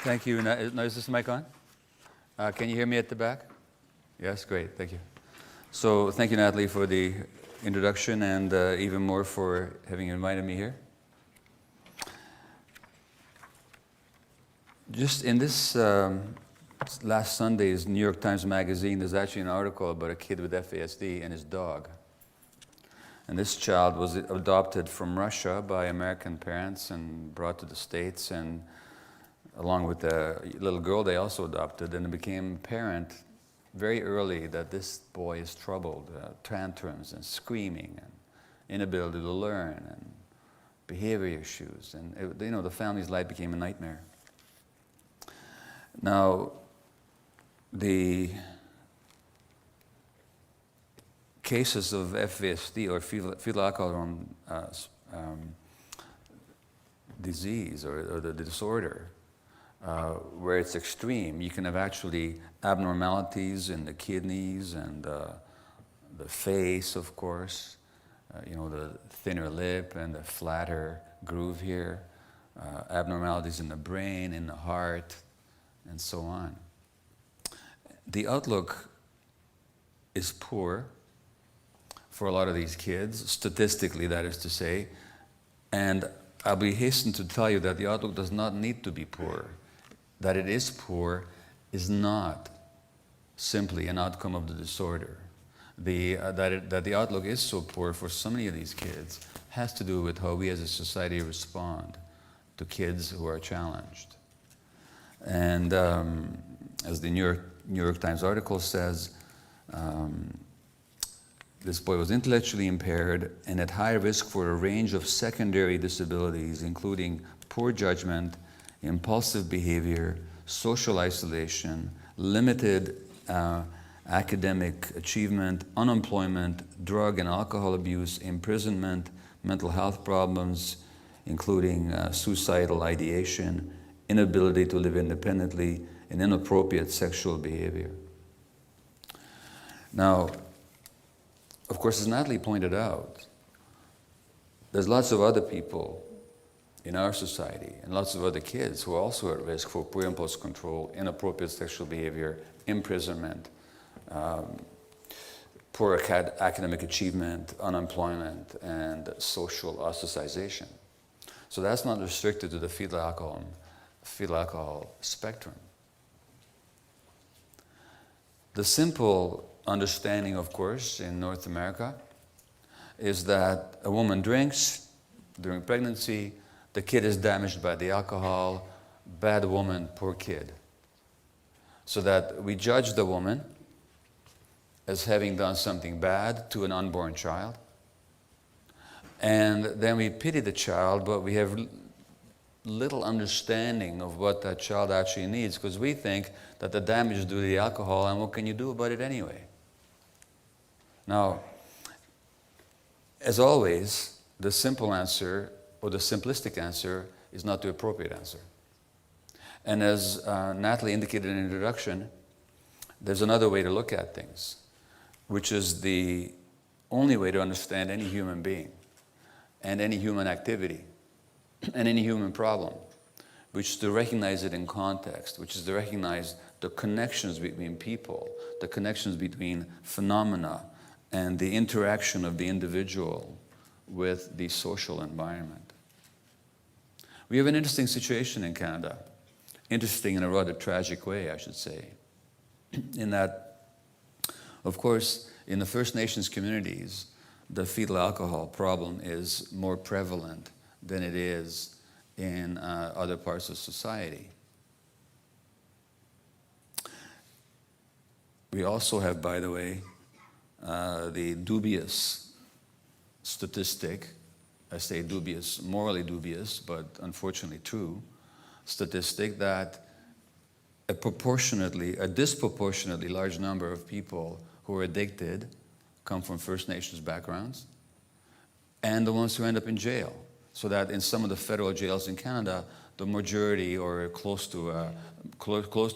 Thank you. Now, is this mic on? Can you hear me at the back? Yes, great. Thank you. So thank you, Natalie, for the introduction and even more for having invited me here. Just in this last Sunday's New York Times Magazine, there's actually an article about a kid with Fasd and his dog. And this child was adopted from Russia by American parents and brought to the States, and along with the little girl they also adopted, and it became apparent very early that this boy is troubled, tantrums and screaming and inability to learn and behavior issues, and the family's life became a nightmare. Now, the cases of Fasd, or fetal alcohol disease, or the disorder, where it's extreme, you can have actually abnormalities in the kidneys and the face, of course, the thinner lip and the flatter groove here, abnormalities in the brain, in the heart, and so on. The outlook is poor for a lot of these kids, statistically, that is to say, and I'll be hastened to tell you that the outlook does not need to be poor. That it is poor is not simply an outcome of the disorder. That the outlook is so poor for so many of these kids has to do with how we as a society respond to kids who are challenged. And as the New York Times article says, this boy was intellectually impaired and at high risk for a range of secondary disabilities, including poor judgment, impulsive behavior, social isolation, limited academic achievement, unemployment, drug and alcohol abuse, imprisonment, mental health problems, including suicidal ideation, inability to live independently, and inappropriate sexual behavior. Now, of course, as Natalie pointed out, there's lots of other people in our society and lots of other kids who are also at risk for poor impulse control, inappropriate sexual behavior, imprisonment, poor academic achievement, unemployment, and social ostracization. So that's not restricted to the fetal alcohol spectrum. The simple understanding, of course, in North America is that a woman drinks during pregnancy, the kid is damaged by the alcohol, bad woman, poor kid. So that we judge the woman as having done something bad to an unborn child, and then we pity the child, but we have little understanding of what that child actually needs, because we think that the damage is due to the alcohol, and what can you do about it anyway? Now, as always, the simple answer, or the simplistic answer, is not the appropriate answer. And as Natalie indicated in the introduction, there's another way to look at things, which is the only way to understand any human being and any human activity and any human problem, which is to recognize it in context, which is to recognize the connections between people, the connections between phenomena, and the interaction of the individual with the social environment. We have an interesting situation in Canada, interesting in a rather tragic way, I should say, in that, of course, in the First Nations communities, the fetal alcohol problem is more prevalent than it is in other parts of society. We also have, by the way, the dubious statistic, I say dubious, morally dubious, but unfortunately true, statistic that a disproportionately large number of people who are addicted come from First Nations backgrounds, and the ones who end up in jail. So that in some of the federal jails in Canada, the majority, or close to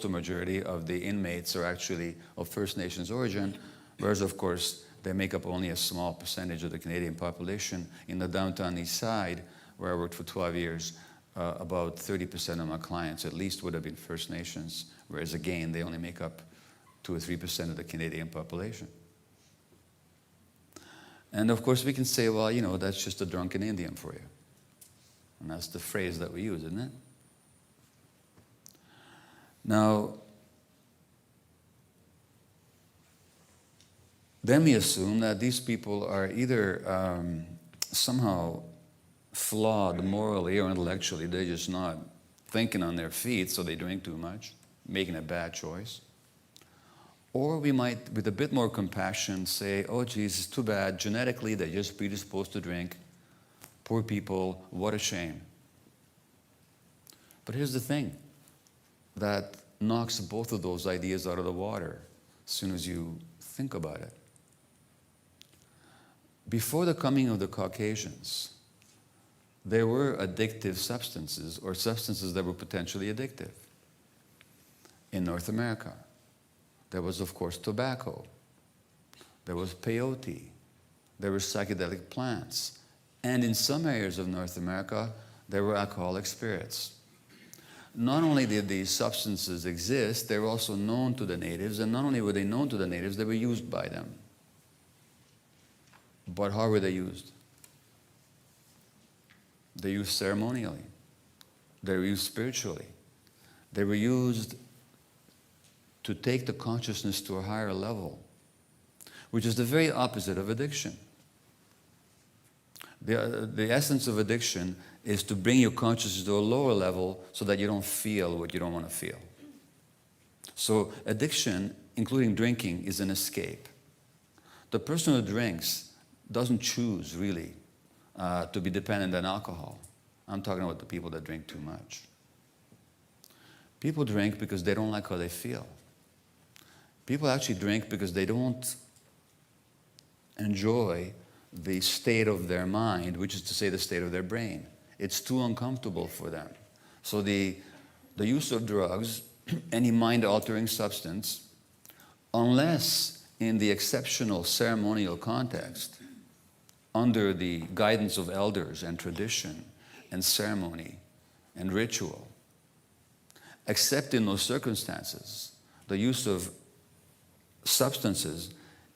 majority of the inmates are actually of First Nations origin, whereas of course they make up only a small percentage of the Canadian population. In the downtown east side, where I worked for 12 years, about 30% of my clients at least would have been First Nations, whereas again, they only make up 2 or 3% of the Canadian population. And of course, we can say, well, you know, that's just a drunken Indian for you. And that's the phrase that we use, isn't it? Now, then we assume that these people are either somehow flawed morally or intellectually. They're just not thinking on their feet, so they drink too much, making a bad choice. Or we might, with a bit more compassion, say, oh, geez, it's too bad. Genetically, they're just predisposed to drink. Poor people, what a shame. But here's the thing that knocks both of those ideas out of the water as soon as you think about it. Before the coming of the Caucasians, there were addictive substances or substances that were potentially addictive in North America. There was, of course, tobacco. There was peyote. There were psychedelic plants. And in some areas of North America, there were alcoholic spirits. Not only did these substances exist, they were also known to the natives. And not only were they known to the natives, they were used by them. But how were they used? They were used ceremonially. They were used spiritually. They were used to take the consciousness to a higher level, which is the very opposite of addiction. The essence of addiction is to bring your consciousness to a lower level so that you don't feel what you don't want to feel. So addiction, including drinking, is an escape. The person who drinks doesn't choose, really, to be dependent on alcohol. I'm talking about the people that drink too much. People drink because they don't like how they feel. People actually drink because they don't enjoy the state of their mind, which is to say the state of their brain. It's too uncomfortable for them. So the use of drugs, any mind-altering substance, unless in the exceptional ceremonial context, under the guidance of elders and tradition and ceremony and ritual, except in those circumstances, the use of substances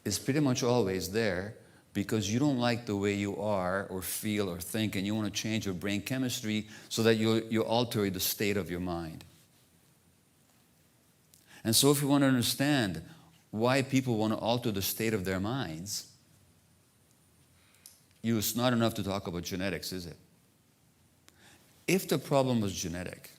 is pretty much always there because you don't like the way you are or feel or think, and you want to change your brain chemistry so that you alter the state of your mind. And so if you want to understand why people want to alter the state of their minds, it's not enough to talk about genetics, is it? If the problem was genetic,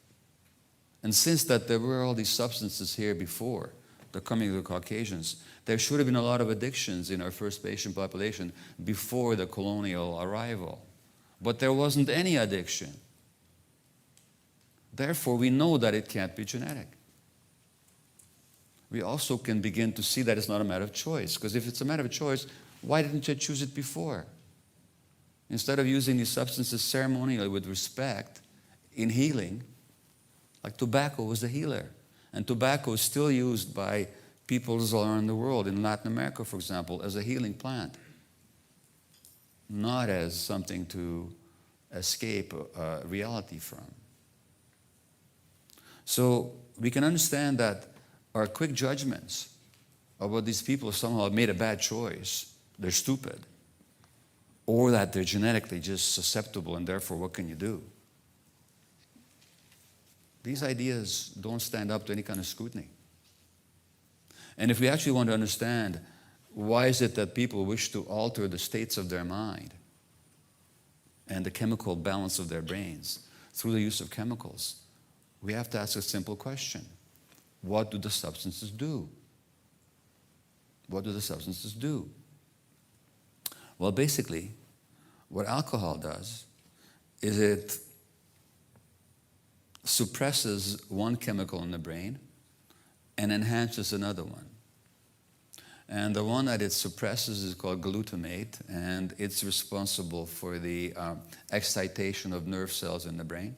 and since that there were all these substances here before the coming of the Caucasians, there should have been a lot of addictions in our First Nation population before the colonial arrival. But there wasn't any addiction. Therefore, we know that it can't be genetic. We also can begin to see that it's not a matter of choice, because if it's a matter of choice, why didn't you choose it before? Instead of using these substances ceremonially with respect in healing, like tobacco was the healer. And tobacco is still used by peoples all around the world, in Latin America, for example, as a healing plant, not as something to escape reality from. So we can understand that our quick judgments about these people somehow made a bad choice, they're stupid, or that they're genetically just susceptible and therefore what can you do? These ideas don't stand up to any kind of scrutiny. And if we actually want to understand why is it that people wish to alter the states of their mind and the chemical balance of their brains through the use of chemicals, we have to ask a simple question. What do the substances do? What do the substances do? Well, basically, what alcohol does is it suppresses one chemical in the brain and enhances another one. And the one that it suppresses is called glutamate, and it's responsible for the excitation of nerve cells in the brain.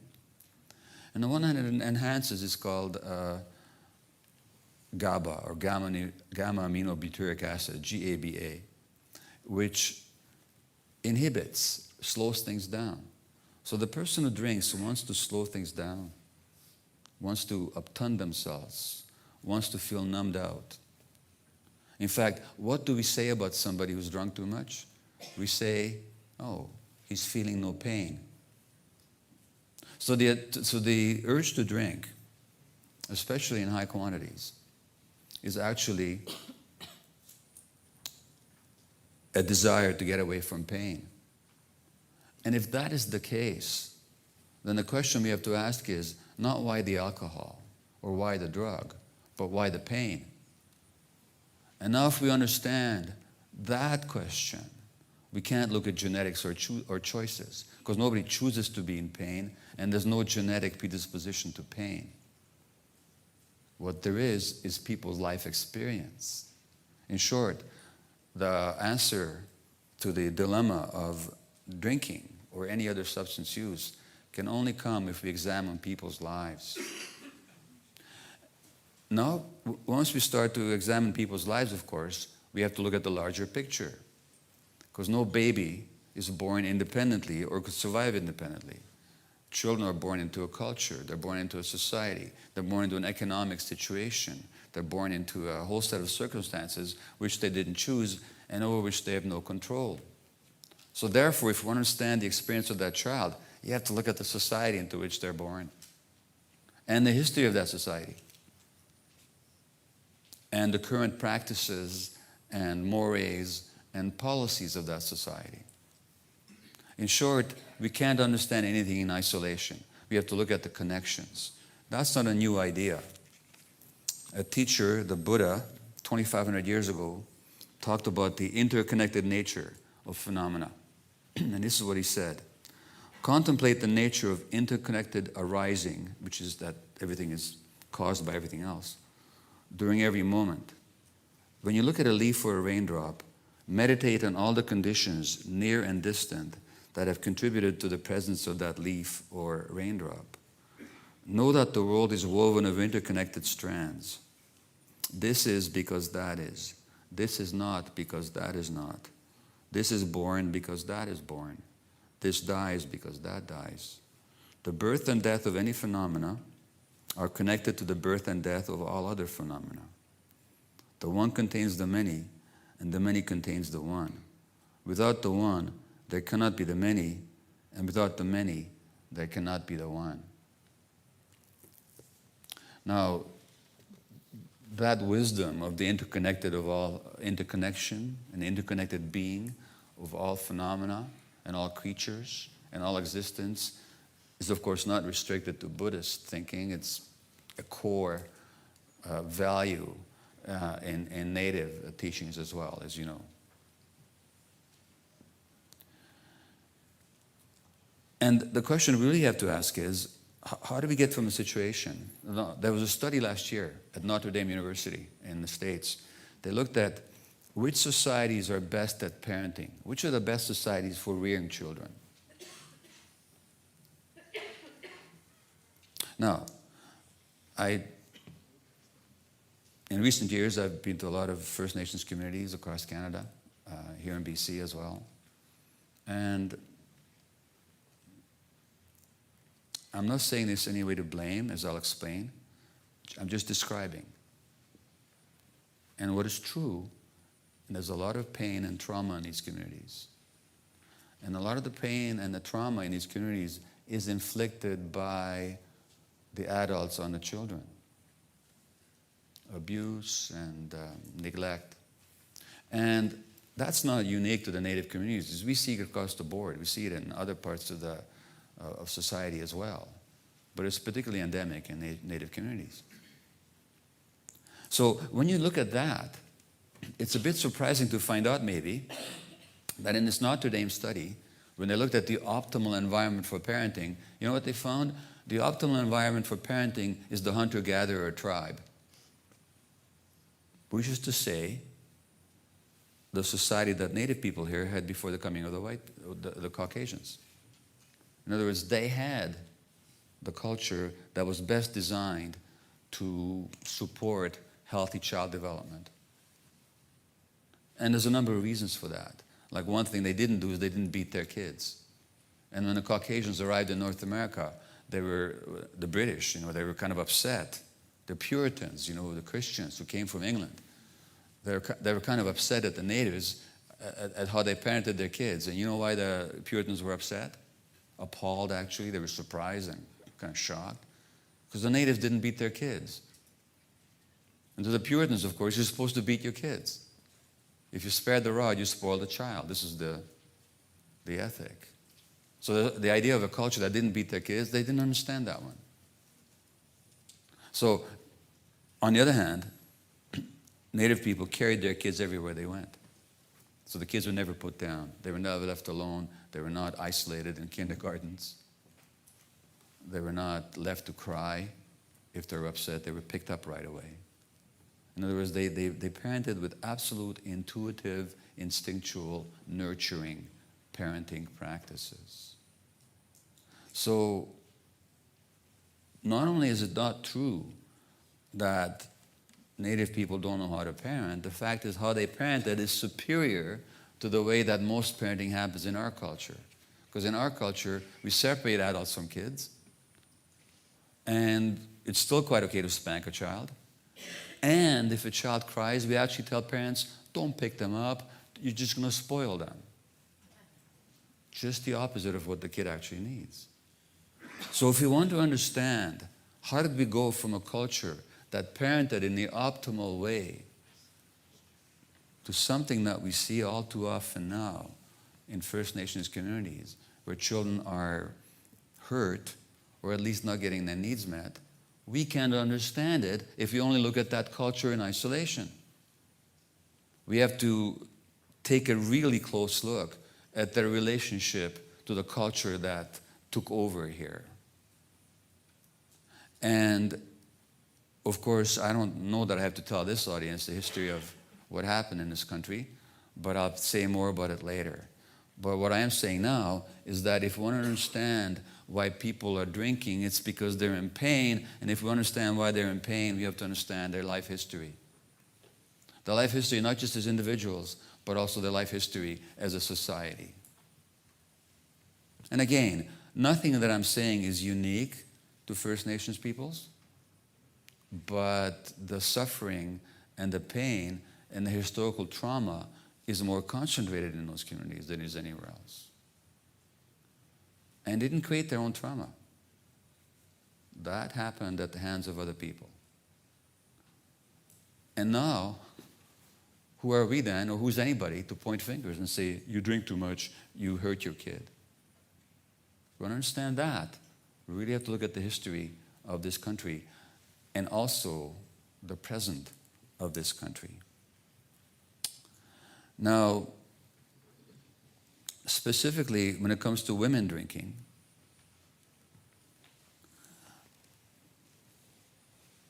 And the one that it enhances is called GABA, or gamma-aminobutyric acid, GABA, which inhibits, slows things down. So the person who drinks wants to slow things down, wants to upturn themselves, wants to feel numbed out. In fact, what do we say about somebody who's drunk too much? We say, oh, he's feeling no pain. So the urge to drink, especially in high quantities, is actually a desire to get away from pain. And if that is the case, then the question we have to ask is not why the alcohol or why the drug, but why the pain? And now if we understand that question, we can't look at genetics or choices, because nobody chooses to be in pain, and there's no genetic predisposition to pain. What there is people's life experience. In short, the answer to the dilemma of drinking or any other substance use can only come if we examine people's lives. Now, once we start to examine people's lives, of course, we have to look at the larger picture, because no baby is born independently or could survive independently. Children are born into a culture, they're born into a society, they're born into an economic situation, they're born into a whole set of circumstances which they didn't choose and over which they have no control. So therefore, if you want to understand the experience of that child, you have to look at the society into which they're born and the history of that society and the current practices and mores and policies of that society. In short, we can't understand anything in isolation. We have to look at the connections. That's not a new idea. A teacher, the Buddha, 2,500 years ago, talked about the interconnected nature of phenomena. And this is what he said. Contemplate the nature of interconnected arising, which is that everything is caused by everything else, during every moment. When you look at a leaf or a raindrop, meditate on all the conditions, near and distant, that have contributed to the presence of that leaf or raindrop. Know that the world is woven of interconnected strands. This is because that is. This is not because that is not. This is born because that is born. This dies because that dies. The birth and death of any phenomena are connected to the birth and death of all other phenomena. The one contains the many, and the many contains the one. Without the one, there cannot be the many, and without the many, there cannot be the one. Now, that wisdom of the interconnected of all interconnection and interconnected being of all phenomena and all creatures and all existence is, of course, not restricted to Buddhist thinking. It's a core value in native teachings as well, as you know. And the question we really have to ask is, how do we get from a situation? There was a study last year at Notre Dame University in the States. They looked at which societies are best at parenting. Which are the best societies for rearing children? Now, in recent years, I've been to a lot of First Nations communities across Canada, here in BC as well. And I'm not saying this any way to blame, as I'll explain. I'm just describing. And what is true, and there's a lot of pain and trauma in these communities. And a lot of the pain and the trauma in these communities is inflicted by the adults on the children. Abuse and neglect. And that's not unique to the Native communities. We see it across the board. We see it in other parts of society as well. But it's particularly endemic in Native communities. So when you look at that, it's a bit surprising to find out maybe that in this Notre Dame study, when they looked at the optimal environment for parenting, you know what they found? The optimal environment for parenting is the hunter-gatherer tribe. Which is to say, the society that Native people here had before the coming of the Caucasians. In other words, they had the culture that was best designed to support healthy child development. And there's a number of reasons for that. Like one thing they didn't do is they didn't beat their kids. And when the Caucasians arrived in North America, the British, they were kind of upset. The Puritans, the Christians who came from England, they were kind of upset at the natives, at how they parented their kids. And you know why the Puritans were upset? Appalled, actually. They were surprised and kind of shocked. Because the natives didn't beat their kids. And to the Puritans, of course, you're supposed to beat your kids. If you spare the rod, you spoil the child. This is the ethic. So the idea of a culture that didn't beat their kids, they didn't understand that one. So, on the other hand, Native people carried their kids everywhere they went. So the kids were never put down. They were never left alone. They were not isolated in kindergartens. They were not left to cry if they were upset. They were picked up right away. In other words, they parented with absolute intuitive, instinctual, nurturing parenting practices. So, not only is it not true that Native people don't know how to parent, the fact is how they parented is superior to the way that most parenting happens in our culture. Because in our culture, we separate adults from kids, and it's still quite okay to spank a child. And if a child cries, we actually tell parents, don't pick them up, you're just going to spoil them. Just the opposite of what the kid actually needs. So if you want to understand how did we go from a culture that parented in the optimal way to something that we see all too often now in First Nations communities, where children are hurt or at least not getting their needs met, we can't understand it if we only look at that culture in isolation. We have to take a really close look at their relationship to the culture that took over here. And of course, I don't know that I have to tell this audience the history of what happened in this country, but I'll say more about it later. But what I am saying now is that if we want to understand why people are drinking, it's because they're in pain. And if we understand why they're in pain, we have to understand their life history. Their life history, not just as individuals, but also their life history as a society. And again, nothing that I'm saying is unique to First Nations peoples, but the suffering and the pain and the historical trauma is more concentrated in those communities than is anywhere else. And they didn't create their own trauma. That happened at the hands of other people. And now, who are we then, or who's anybody, to point fingers and say, you drink too much, you hurt your kid? We want to understand that. We really have to look at the history of this country and also the present of this country. Now, specifically when it comes to women drinking,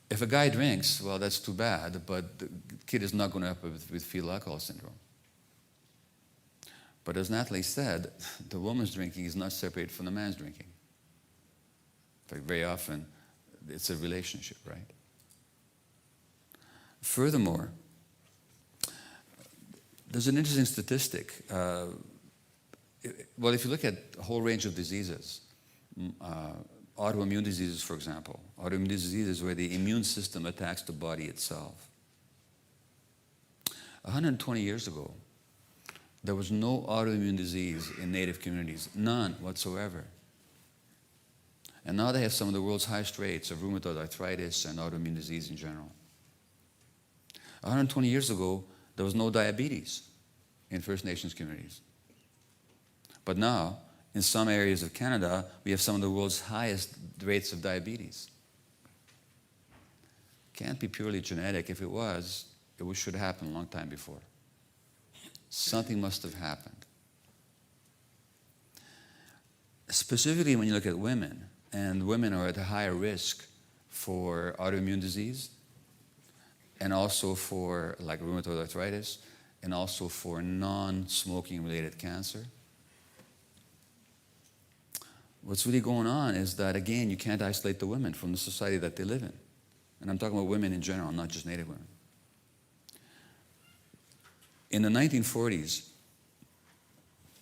if a guy drinks, well, that's too bad, but the kid is not going to end up with fetal alcohol syndrome. But as Natalie said, the woman's drinking is not separated from the man's drinking. In fact, very often, it's a relationship, right? Furthermore, there's an interesting statistic. Well, if you look at a whole range of diseases, autoimmune diseases, for example, autoimmune diseases where the immune system attacks the body itself. 120 years ago, there was no autoimmune disease in Native communities, none whatsoever. And now they have some of the world's highest rates of rheumatoid arthritis and autoimmune disease in general. 120 years ago, there was no diabetes in First Nations communities. But now, in some areas of Canada, we have some of the world's highest rates of diabetes. Can't be purely genetic. If it was, it should happen a long time before. Something must have happened. Specifically, when you look at women, and women are at a higher risk for autoimmune disease, and also for like rheumatoid arthritis, and also for non-smoking related cancer. What's really going on is that, again, you can't isolate the women from the society that they live in. And I'm talking about women in general, not just Native women. In the 1940s,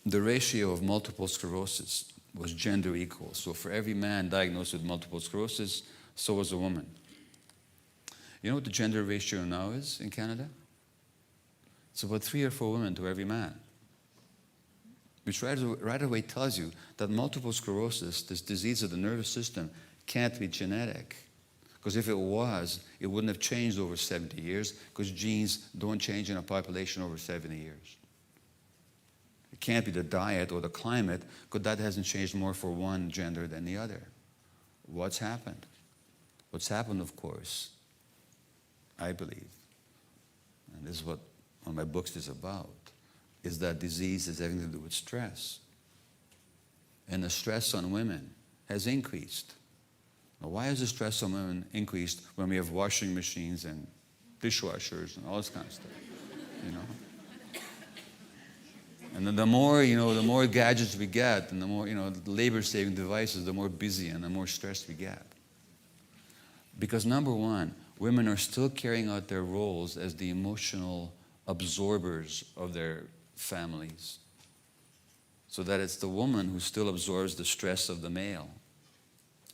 the ratio of multiple sclerosis was gender equal. So for every man diagnosed with multiple sclerosis, so was a woman. You know what the gender ratio now is in Canada? It's about 3 or 4 women to every man. Which right away tells you that multiple sclerosis, this disease of the nervous system, can't be genetic. Because if it was, it wouldn't have changed over 70 years, because genes don't change in a population over 70 years. It can't be the diet or the climate, because that hasn't changed more for one gender than the other. What's happened? What's happened, of course, I believe, and this is what one of my books is about, is that disease has everything to do with stress. And the stress on women has increased. Now, why has the stress on women increased when we have washing machines and dishwashers and all this kind of stuff? You know? And then the more gadgets we get, and the more, labor-saving devices, the more busy and the more stressed we get. Because number one, women are still carrying out their roles as the emotional absorbers of their families. So that it's the woman who still absorbs the stress of the male.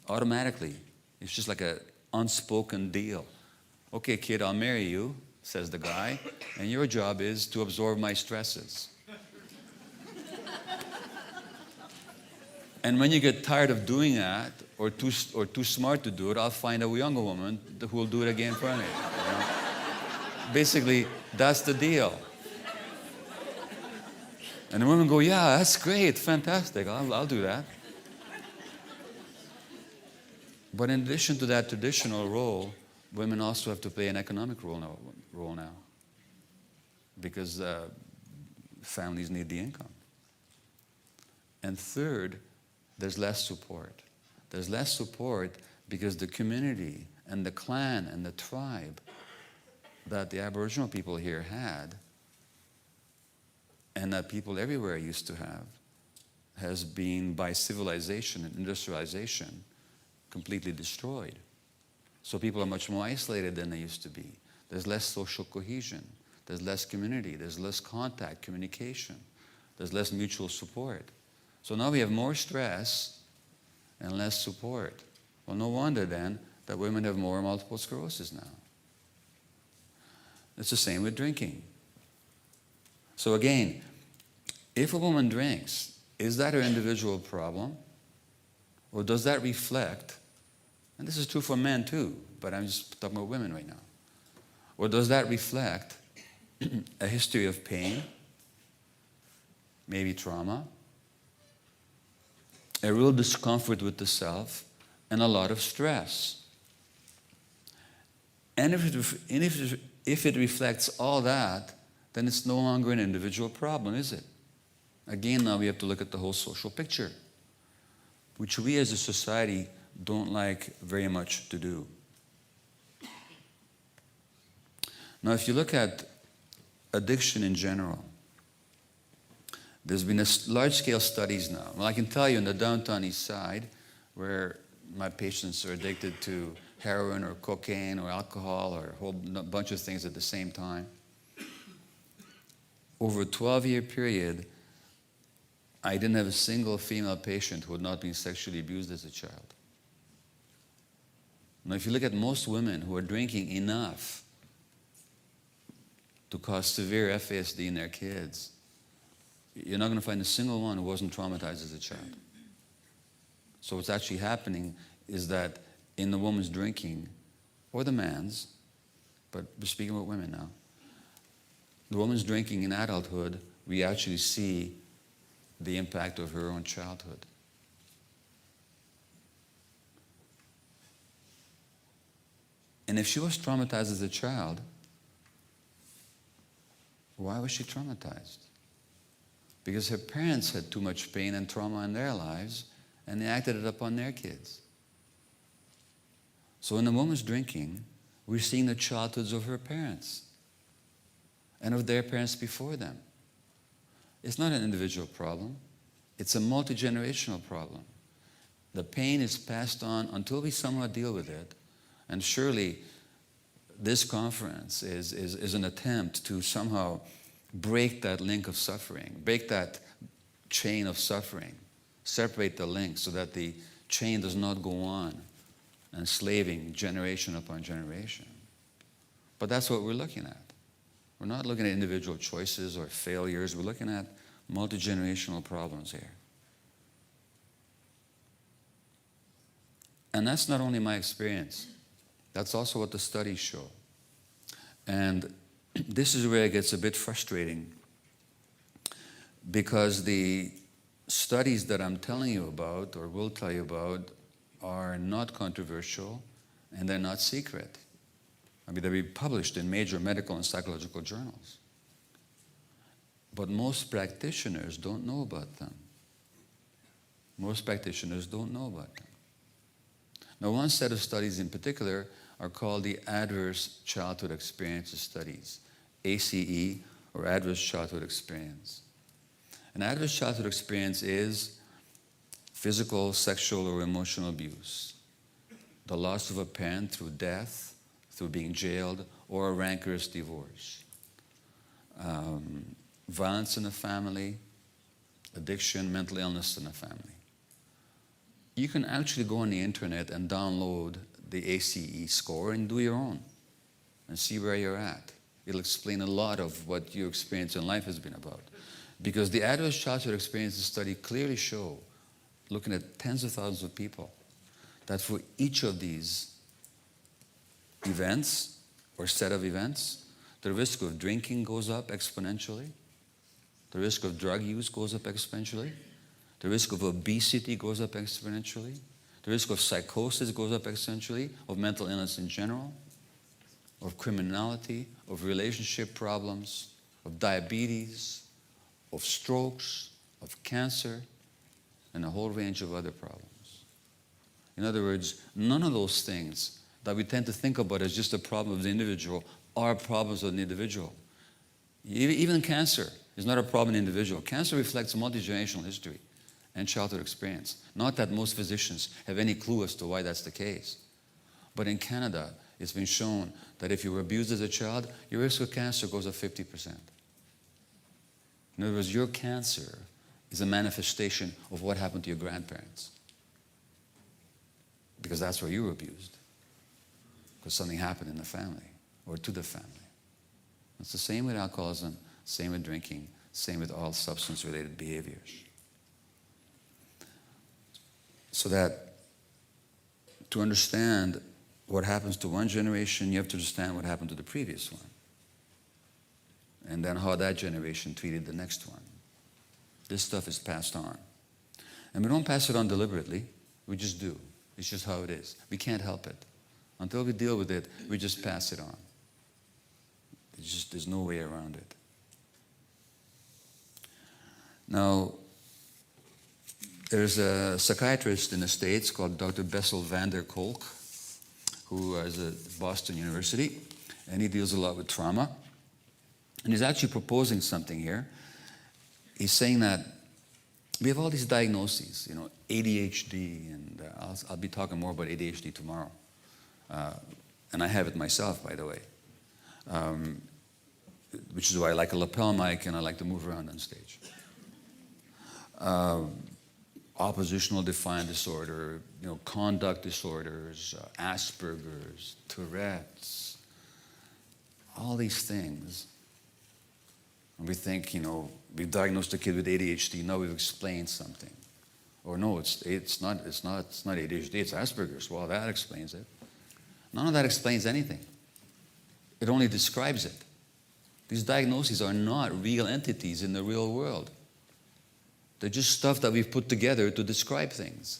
Automatically. It's just like an unspoken deal. Okay, kid, I'll marry you, says the guy, and your job is to absorb my stresses. And when you get tired of doing that, or too smart to do it, I'll find a younger woman who will do it again for me. You know? Basically, that's the deal. And the women go, yeah, that's great, fantastic, I'll do that. But in addition to that traditional role, women also have to play an economic role now. Because families need the income. And third, there's less support. There's less support because the community and the clan and the tribe that the Aboriginal people here had, and that people everywhere used to have, has been, by civilization and industrialization, completely destroyed. So people are much more isolated than they used to be. There's less social cohesion. There's less community. There's less contact, communication. There's less mutual support. So now we have more stress and less support. Well, no wonder then that women have more multiple sclerosis now. It's the same with drinking. So again, if a woman drinks, is that her individual problem? Or does that reflect, and this is true for men too, but I'm just talking about women right now. Or does that reflect a history of pain, maybe trauma, a real discomfort with the self, and a lot of stress? And if it reflects all that, then it's no longer an individual problem, is it? Again, now we have to look at the whole social picture, which we as a society don't like very much to do. Now, if you look at addiction in general, there's been large-scale studies now. Well, I can tell you in the downtown east side, where my patients are addicted to heroin or cocaine or alcohol or a whole bunch of things at the same time, over a 12-year period, I didn't have a single female patient who had not been sexually abused as a child. Now, if you look at most women who are drinking enough to cause severe FASD in their kids, you're not going to find a single one who wasn't traumatized as a child. So what's actually happening is that in the woman's drinking, or the man's, but we're speaking about women now, the woman's drinking in adulthood, we actually see the impact of her own childhood. And if she was traumatized as a child, why was she traumatized? Because her parents had too much pain and trauma in their lives, and they acted it up on their kids. So when the woman's drinking, we're seeing the childhoods of her parents and of their parents before them. It's not an individual problem. It's a multi-generational problem. The pain is passed on until we somehow deal with it. And surely this conference is an attempt to somehow break that link of suffering, break that chain of suffering, separate the links so that the chain does not go on, enslaving generation upon generation. But that's what we're looking at. We're not looking at individual choices or failures. We're looking at multi-generational problems here. And that's not only my experience. That's also what the studies show. And this is where it gets a bit frustrating, because the studies that I'm telling you about, or will tell you about, are not controversial and they're not secret. I mean, they'll be published in major medical and psychological journals. But most practitioners don't know about them. Most practitioners don't know about them. Now, one set of studies in particular are called the Adverse Childhood Experiences Studies, ACE, or Adverse Childhood Experience. An adverse childhood experience is physical, sexual, or emotional abuse, the loss of a parent through death, through being jailed, or a rancorous divorce, violence in the family, addiction, mental illness in the family. You can actually go on the internet and download the ACE score and do your own and see where you're at. It'll explain a lot of what your experience in life has been about. Because the Adverse Childhood Experiences study clearly show, looking at tens of thousands of people, that for each of these events or set of events, the risk of drinking goes up exponentially, the risk of drug use goes up exponentially, the risk of obesity goes up exponentially, the risk of psychosis goes up exponentially, of mental illness in general, of criminality, of relationship problems, of diabetes, of strokes, of cancer, and a whole range of other problems. In other words, none of those things that we tend to think about as just a problem of the individual are problems of the individual. Even cancer is not a problem in the individual. Cancer reflects multi-generational history and childhood experience. Not that most physicians have any clue as to why that's the case. But in Canada, it's been shown that if you were abused as a child, your risk of cancer goes up 50%. In other words, your cancer is a manifestation of what happened to your grandparents. Because that's where you were abused. Because something happened in the family or to the family. It's the same with alcoholism, same with drinking, same with all substance-related behaviors. So that to understand what happens to one generation, you have to understand what happened to the previous one. And then how that generation treated the next one. This stuff is passed on. And we don't pass it on deliberately, we just do. It's just how it is. We can't help it. Until we deal with it, we just pass it on. There's no way around it. Now, there's a psychiatrist in the States called Dr. Bessel van der Kolk, who is at Boston University, and he deals a lot with trauma. And he's actually proposing something here. He's saying that we have all these diagnoses, ADHD, and I'll be talking more about ADHD tomorrow. And I have it myself, by the way, which is why I like a lapel mic and I like to move around on stage. Oppositional defiant disorder, conduct disorders, Asperger's, Tourette's, all these things. And we think, we've diagnosed a kid with ADHD, now we've explained something. Or no, it's not ADHD, it's Asperger's. Well, that explains it. None of that explains anything. It only describes it. These diagnoses are not real entities in the real world. They're just stuff that we've put together to describe things.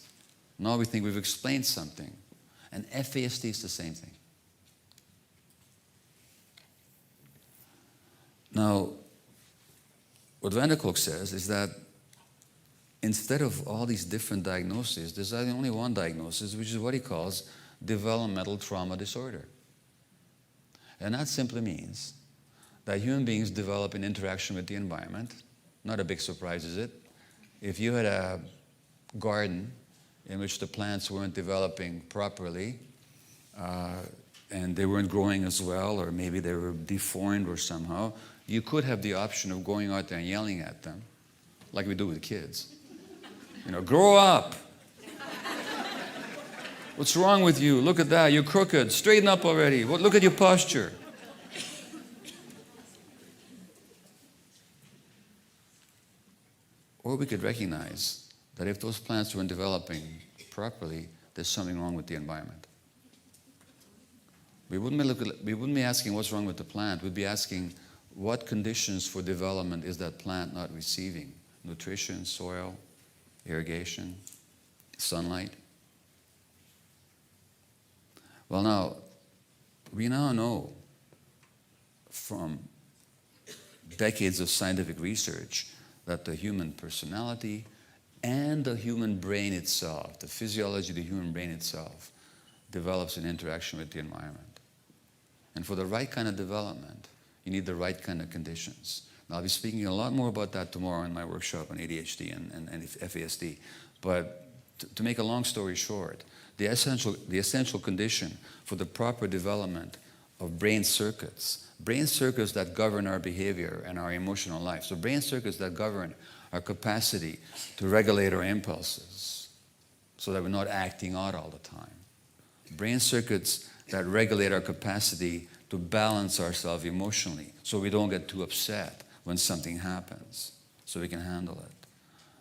Now we think we've explained something. And FASD is the same thing. Now, what van der Kolk says is that instead of all these different diagnoses, there's only one diagnosis, which is what he calls developmental trauma disorder. And that simply means that human beings develop in interaction with the environment. Not a big surprise, is it? If you had a garden in which the plants weren't developing properly, and they weren't growing as well, or maybe they were deformed or somehow, you could have the option of going out there and yelling at them, like we do with kids. Grow up. What's wrong with you? Look at that. You're crooked. Straighten up already. Look at your posture. Or we could recognize that if those plants weren't developing properly, there's something wrong with the environment. We wouldn't be asking what's wrong with the plant. We'd be asking what conditions for development is that plant not receiving? Nutrition, soil, irrigation, sunlight. Well, we now know from decades of scientific research that the human personality and the human brain itself, the physiology of the human brain itself, develops in interaction with the environment. And for the right kind of development, you need the right kind of conditions. Now, I'll be speaking a lot more about that tomorrow in my workshop on ADHD and FASD. But to make a long story short, the essential condition for the proper development of brain circuits that govern our behavior and our emotional life. So brain circuits that govern our capacity to regulate our impulses so that we're not acting out all the time. Brain circuits that regulate our capacity to balance ourselves emotionally so we don't get too upset when something happens, so we can handle it.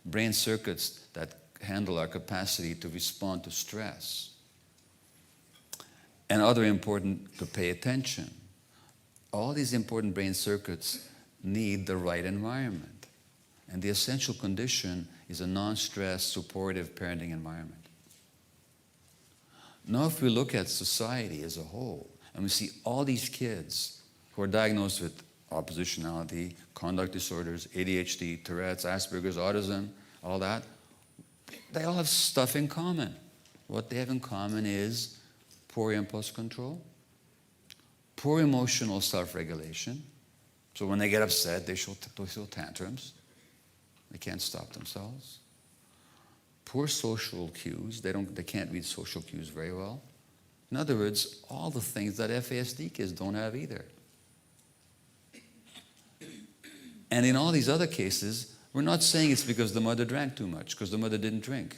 Brain circuits that handle our capacity to respond to stress. And other important, to pay attention. All these important brain circuits need the right environment. And the essential condition is a non-stress, supportive parenting environment. Now, if we look at society as a whole, and we see all these kids who are diagnosed with oppositionality, conduct disorders, ADHD, Tourette's, Asperger's, autism, all that, they all have stuff in common. What they have in common is poor impulse control, poor emotional self-regulation. So when they get upset, they show tantrums. They can't stop themselves. Poor social cues. They can't read social cues very well. In other words, all the things that FASD kids don't have either. And in all these other cases, we're not saying it's because the mother drank too much, because the mother didn't drink.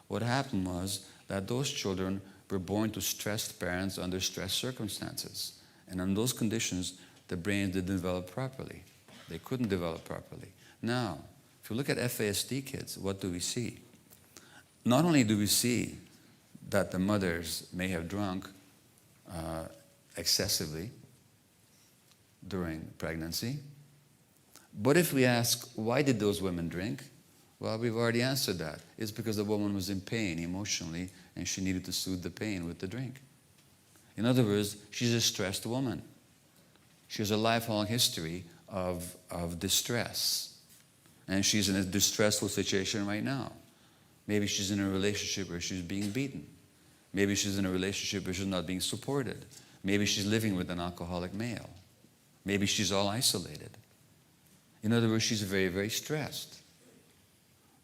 What happened was that those children were born to stressed parents under stressed circumstances. And in those conditions, the brain didn't develop properly. They couldn't develop properly. Now, if you look at FASD kids, what do we see? Not only do we see that the mothers may have drunk excessively during pregnancy, but if we ask, why did those women drink? Well, we've already answered that. It's because the woman was in pain emotionally and she needed to soothe the pain with the drink. In other words, she's a stressed woman. She has a lifelong history of distress. And she's in a distressful situation right now. Maybe she's in a relationship where she's being beaten. Maybe she's in a relationship where she's not being supported. Maybe she's living with an alcoholic male. Maybe she's all isolated. In other words, she's very, very stressed.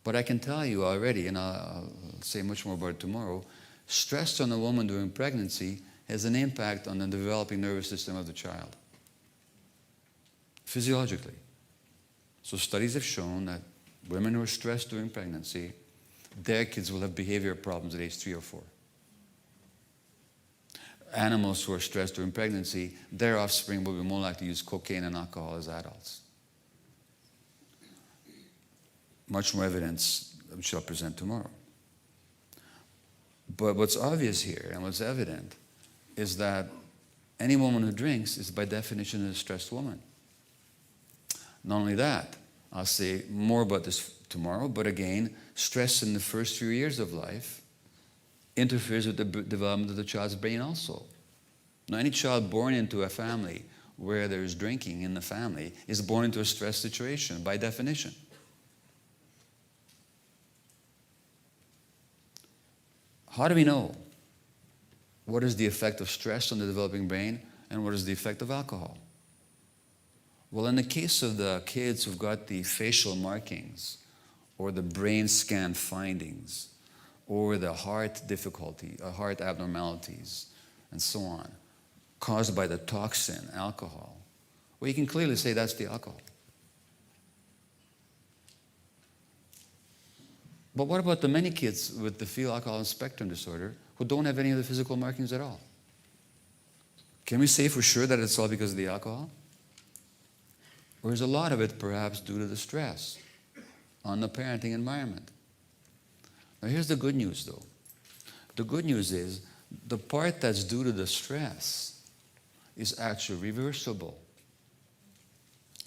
But I can tell you already, and I'll say much more about it tomorrow, stress on a woman during pregnancy has an impact on the developing nervous system of the child, physiologically. So studies have shown that women who are stressed during pregnancy, their kids will have behavioral problems at age 3 or 4. Animals who are stressed during pregnancy, their offspring will be more likely to use cocaine and alcohol as adults. Much more evidence which I'll present tomorrow. But what's obvious here and what's evident is that any woman who drinks is by definition a stressed woman. Not only that, I'll say more about this tomorrow, but again, stress in the first few years of life interferes with the development of the child's brain also. Now, any child born into a family where there's drinking in the family is born into a stress situation by definition. How do we know what is the effect of stress on the developing brain and what is the effect of alcohol? Well, in the case of the kids who've got the facial markings or the brain scan findings or the heart difficulty, heart abnormalities, and so on, caused by the toxin, alcohol, well, you can clearly say that's the alcohol. But what about the many kids with the fetal alcohol spectrum disorder who don't have any of the physical markings at all? Can we say for sure that it's all because of the alcohol? Or is a lot of it perhaps due to the stress on the parenting environment? Now here's the good news though. The good news is the part that's due to the stress is actually reversible.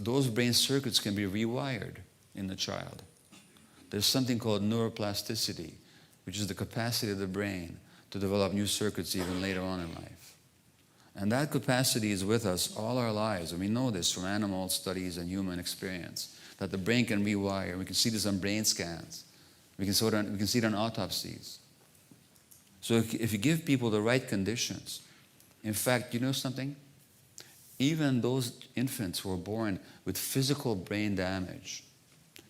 Those brain circuits can be rewired in the child. There's something called neuroplasticity, which is the capacity of the brain to develop new circuits even later on in life. And that capacity is with us all our lives. And we know this from animal studies and human experience, that the brain can rewire. We can see this on brain scans. We can see it on autopsies. So if you give people the right conditions, in fact, you know something? Even those infants who are born with physical brain damage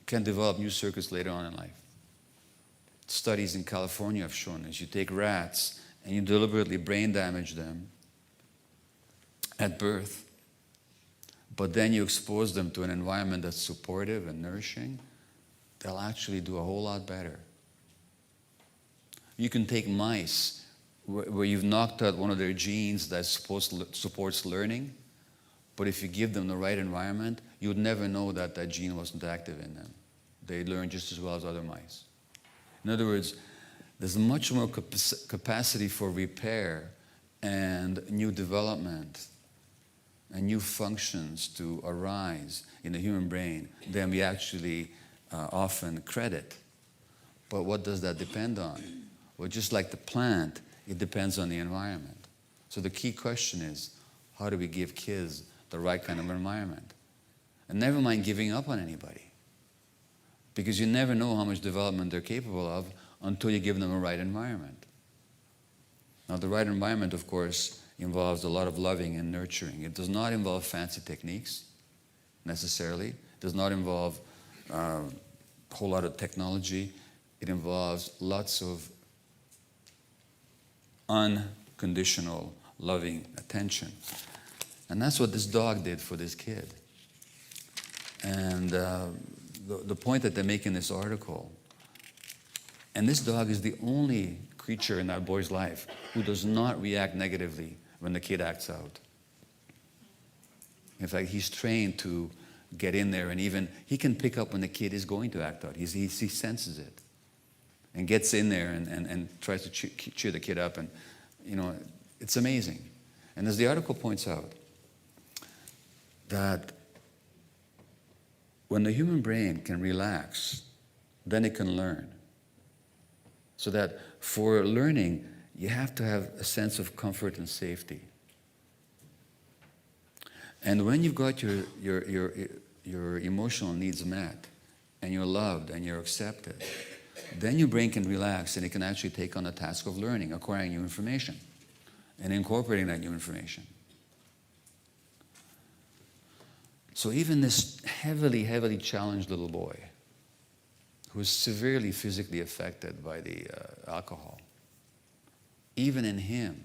can develop new circuits later on in life. Studies in California have shown this. You take rats and you deliberately brain damage them at birth, but then you expose them to an environment that's supportive and nourishing, they'll actually do a whole lot better. You can take mice where you've knocked out one of their genes that supports learning, but if you give them the right environment, you would never know that that gene wasn't active in them. They learn just as well as other mice. In other words, there's much more capacity for repair and new development and new functions to arise in the human brain than we actually often credit. But what does that depend on? Well, just like the plant, it depends on the environment. So the key question is, how do we give kids the right kind of environment? And never mind giving up on anybody, because you never know how much development they're capable of until you give them a right environment. Now, the right environment, of course, involves a lot of loving and nurturing. It does not involve fancy techniques, necessarily. It does not involve a whole lot of technology. It involves lots of unconditional, loving attention. And that's what this dog did for this kid. And the point that they make in this article, and this dog is the only creature in that boy's life who does not react negatively when the kid acts out. In fact, he's trained to get in there, and even he can pick up when the kid is going to act out. He senses it and gets in there and tries to cheer the kid up. And, you know, it's amazing. And as the article points out, that when the human brain can relax, then it can learn. So that for learning, you have to have a sense of comfort and safety. And when you've got your emotional needs met, and you're loved and you're accepted, then your brain can relax and it can actually take on the task of learning, acquiring new information, and incorporating that new information. So even this heavily, heavily challenged little boy, who is severely physically affected by the alcohol, even in him,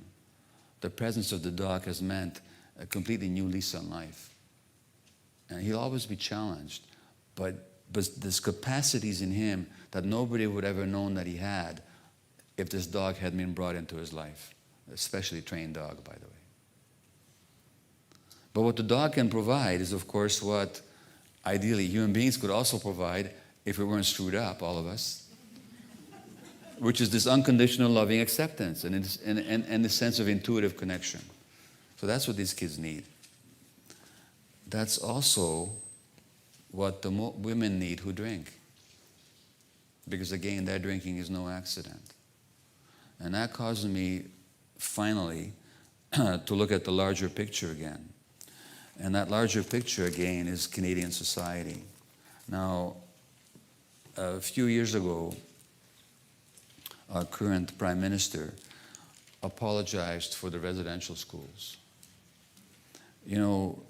the presence of the dog has meant a completely new lease on life. And he'll always be challenged, but there's capacities in him that nobody would ever known that he had if this dog had been brought into his life, especially a trained dog, by the way. But what the dog can provide is, of course, what ideally human beings could also provide if we weren't screwed up, all of us, which is this unconditional loving acceptance and the sense of intuitive connection. So that's what these kids need. That's also what the women need who drink. Because again, their drinking is no accident. And that causes me, finally, to look at the larger picture again. And that larger picture, again, is Canadian society. Now, a few years ago, our current Prime Minister apologized for the residential schools. You know,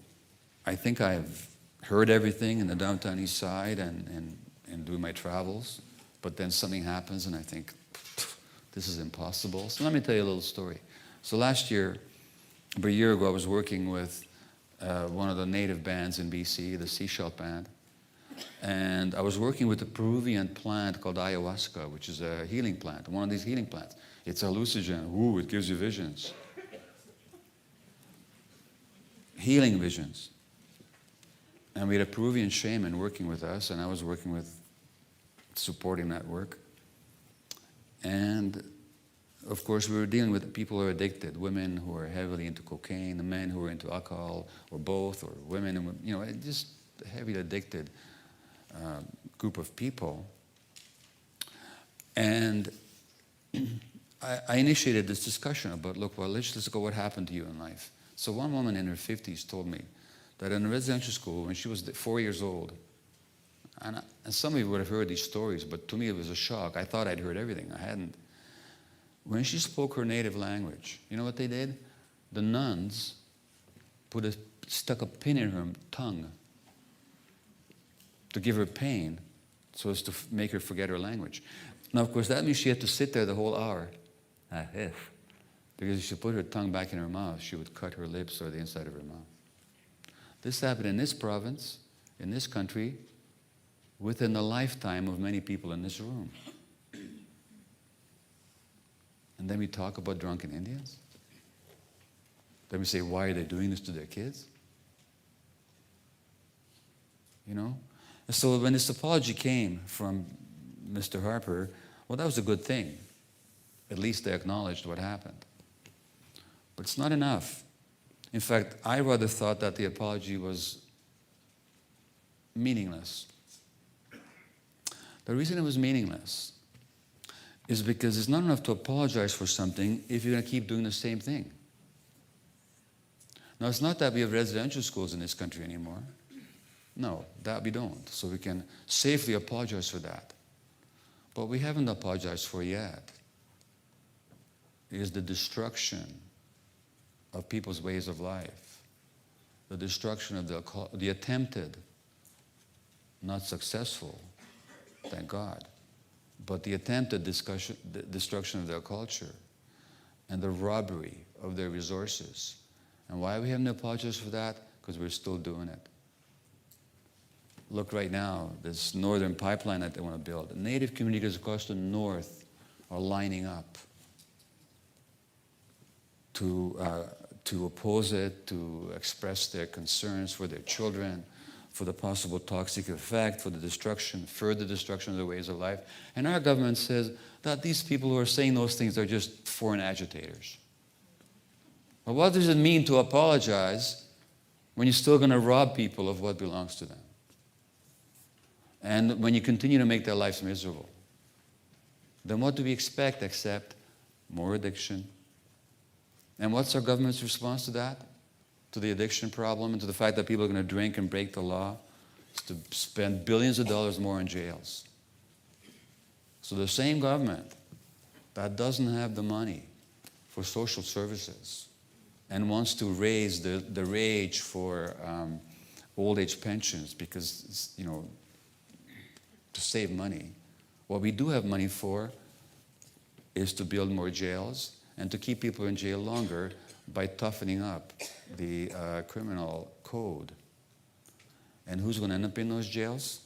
I think I've heard everything in the downtown east side and do my travels, but then something happens and I think, this is impossible. So let me tell you a little story. So last year, about a year ago, I was working with one of the native bands in BC, the Seashell Band, And I was working with a Peruvian plant called ayahuasca, which is a healing plant, one of these healing plants. It's hallucinogen. Ooh, it gives you visions. Healing visions. And we had a Peruvian shaman working with us, and I was working with supporting that work. And of course, we were dealing with people who are addicted, women who are heavily into cocaine, the men who are into alcohol, or both, or women, and just heavily addicted group of people. And I initiated this discussion about, look, well, let's go what happened to you in life. So one woman in her 50s told me that in a residential school, when she was 4 years old, and some of you would have heard these stories, but to me it was a shock. I thought I'd heard everything. I hadn't. When she spoke her native language, you know what they did? The nuns stuck a pin in her tongue to give her pain so as to make her forget her language. Now, of course, that means she had to sit there the whole hour. Because if she put her tongue back in her mouth, she would cut her lips or the inside of her mouth. This happened in this province, in this country, within the lifetime of many people in this room. And then we talk about drunken Indians. Then we say, why are they doing this to their kids? You know? And so when this apology came from Mr. Harper, well, that was a good thing. At least they acknowledged what happened. But it's not enough. In fact, I rather thought that the apology was meaningless. The reason it was meaningless is because it's not enough to apologize for something if you're going to keep doing the same thing. Now, it's not that we have residential schools in this country anymore. No, that we don't. So we can safely apologize for that. But we haven't apologized for yet is the destruction of people's ways of life, the destruction of the attempted, not successful, thank God, but the attempted destruction of their culture and the robbery of their resources. And why we haven't apologized for that? Because we're still doing it. Look right now, this northern pipeline that they want to build. Native communities across the north are lining up to oppose it, to express their concerns for their children, for the possible toxic effect, for the further destruction of their ways of life. And our government says that these people who are saying those things are just foreign agitators. Well, what does it mean to apologize when you're still going to rob people of what belongs to them? And when you continue to make their lives miserable? Then what do we expect except more addiction? And what's our government's response to that? To the addiction problem and to the fact that people are going to drink and break the law? It's to spend billions of dollars more in jails. So the same government that doesn't have the money for social services and wants to raise the rage for old age pensions because, to save money. What we do have money for is to build more jails and to keep people in jail longer by toughening up the criminal code. And who's going to end up in those jails?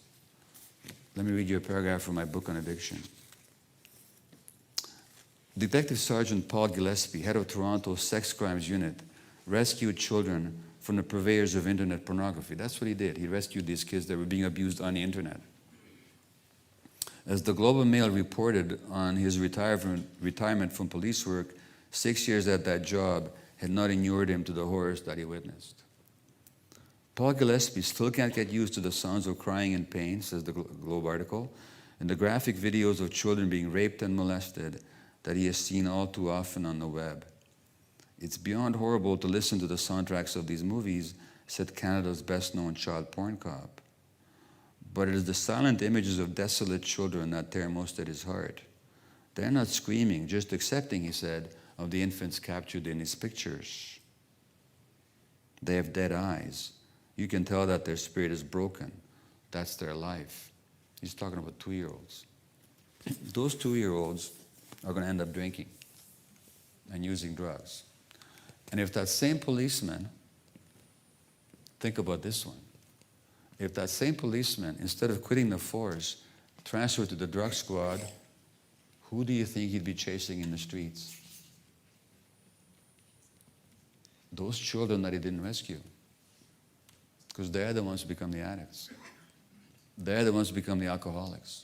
Let me read you a paragraph from my book on addiction. Detective Sergeant Paul Gillespie, head of Toronto's Sex Crimes Unit, rescued children from the purveyors of internet pornography. That's what he did. He rescued these kids that were being abused on the internet. As the Globe and Mail reported on his retirement from police work, 6 years at that job had not inured him to the horrors that he witnessed. Paul Gillespie still can't get used to the sounds of crying in pain, says the Globe article, and the graphic videos of children being raped and molested that he has seen all too often on the web. It's beyond horrible to listen to the soundtracks of these movies, said Canada's best-known child porn cop. But it is the silent images of desolate children that tear most at his heart. They're not screaming, just accepting, he said, of the infants captured in his pictures. They have dead eyes. You can tell that their spirit is broken. That's their life. He's talking about 2-year-olds. Those 2-year-olds are going to end up drinking and using drugs. And if that same policeman, think about this one, If that same policeman, instead of quitting the force, transferred to the drug squad, who do you think he'd be chasing in the streets? Those children that he didn't rescue. Because they're the ones who become the addicts. They're the ones who become the alcoholics.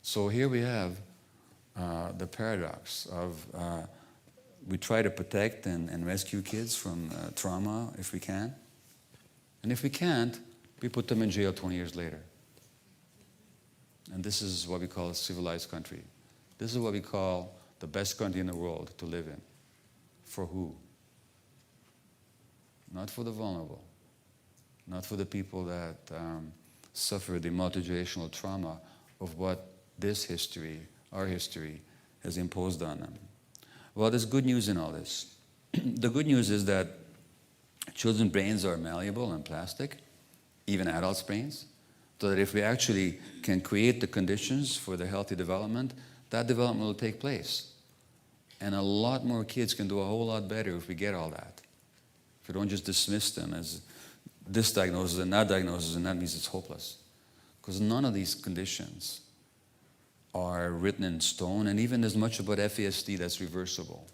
So here we have the paradox of we try to protect and rescue kids from trauma if we can. And if we can't, we put them in jail 20 years later. And this is what we call a civilized country. This is what we call the best country in the world to live in. For who? Not for the vulnerable. Not for the people that suffer the multi-generational trauma of what this history, our history, has imposed on them. Well, there's good news in all this. The good news is that children's brains are malleable and plastic, even adults' brains, so that if we actually can create the conditions for the healthy development, that development will take place. And a lot more kids can do a whole lot better if we get all that. If we don't just dismiss them as this diagnosis and that diagnosis, and that means it's hopeless. Because none of these conditions are written in stone, and even there's much about FASD that's reversible.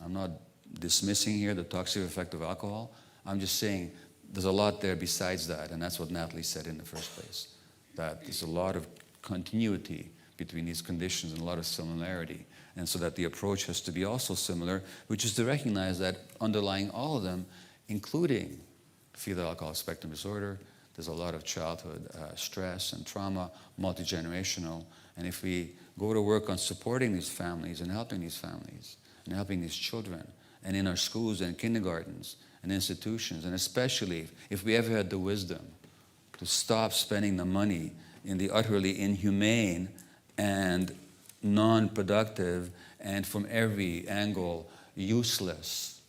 I'm not dismissing here the toxic effect of alcohol. I'm just saying there's a lot there besides that, and that's what Natalie said in the first place, that there's a lot of continuity between these conditions and a lot of similarity. And so that the approach has to be also similar, which is to recognize that underlying all of them, including fetal alcohol spectrum disorder, there's a lot of childhood stress and trauma, multi-generational. And if we go to work on supporting these families and helping these families and helping these children, and in our schools and kindergartens and institutions, and especially if we ever had the wisdom to stop spending the money in the utterly inhumane and non-productive and from every angle useless,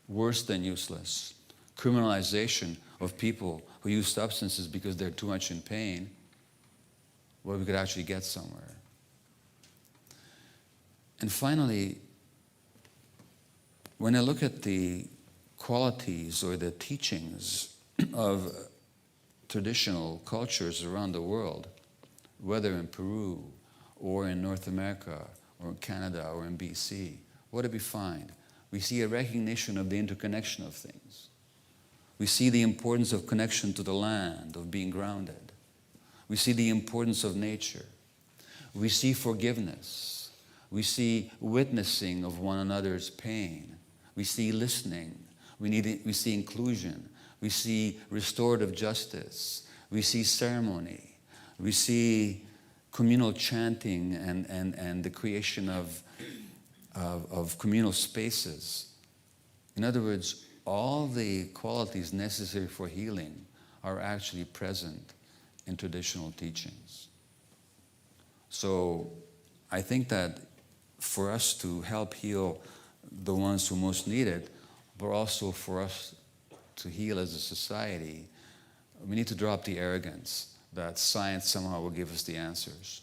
worse than useless, criminalization of people who use substances because they're too much in pain, well, we could actually get somewhere. And finally, when I look at the qualities or the teachings of traditional cultures around the world, whether in Peru or in North America or in Canada or in BC, what do we find? We see a recognition of the interconnection of things. We see the importance of connection to the land, of being grounded. We see the importance of nature. We see forgiveness. We see witnessing of one another's pain. We see listening. We see inclusion. We see restorative justice. We see ceremony. We see communal chanting and the creation of communal spaces. In other words, all the qualities necessary for healing are actually present in traditional teachings. So I think that for us to help heal the ones who most need it, but also for us to heal as a society, we need to drop the arrogance that science somehow will give us the answers.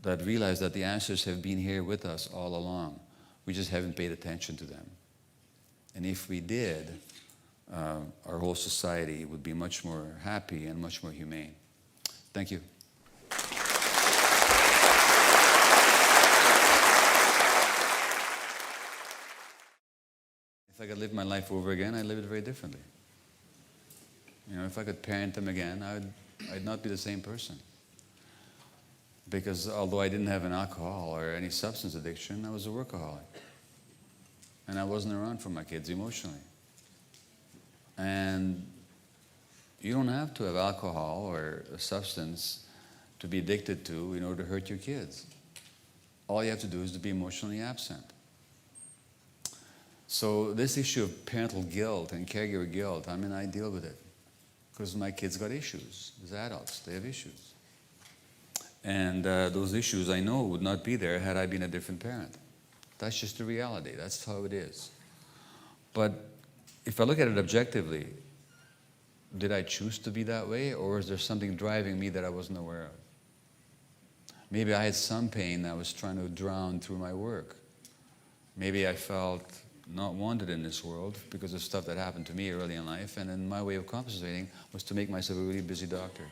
That realize that the answers have been here with us all along. We just haven't paid attention to them. And if we did, our whole society would be much more happy and much more humane. Thank you. If I could live my life over again, I'd live it very differently. You know, if I could parent them again, I'd not be the same person. Because although I didn't have an alcohol or any substance addiction, I was a workaholic. And I wasn't around for my kids emotionally. And you don't have to have alcohol or a substance to be addicted to in order to hurt your kids. All you have to do is to be emotionally absent. So this issue of parental guilt and caregiver guilt, I mean, I deal with it. Because my kids got issues. As adults, they have issues. And those issues, I know, would not be there had I been a different parent. That's just the reality. That's how it is. But if I look at it objectively, did I choose to be that way, or is there something driving me that I wasn't aware of? Maybe I had some pain that I was trying to drown through my work. Maybe I felt not wanted in this world because of stuff that happened to me early in life, and then my way of compensating was to make myself a really busy doctor.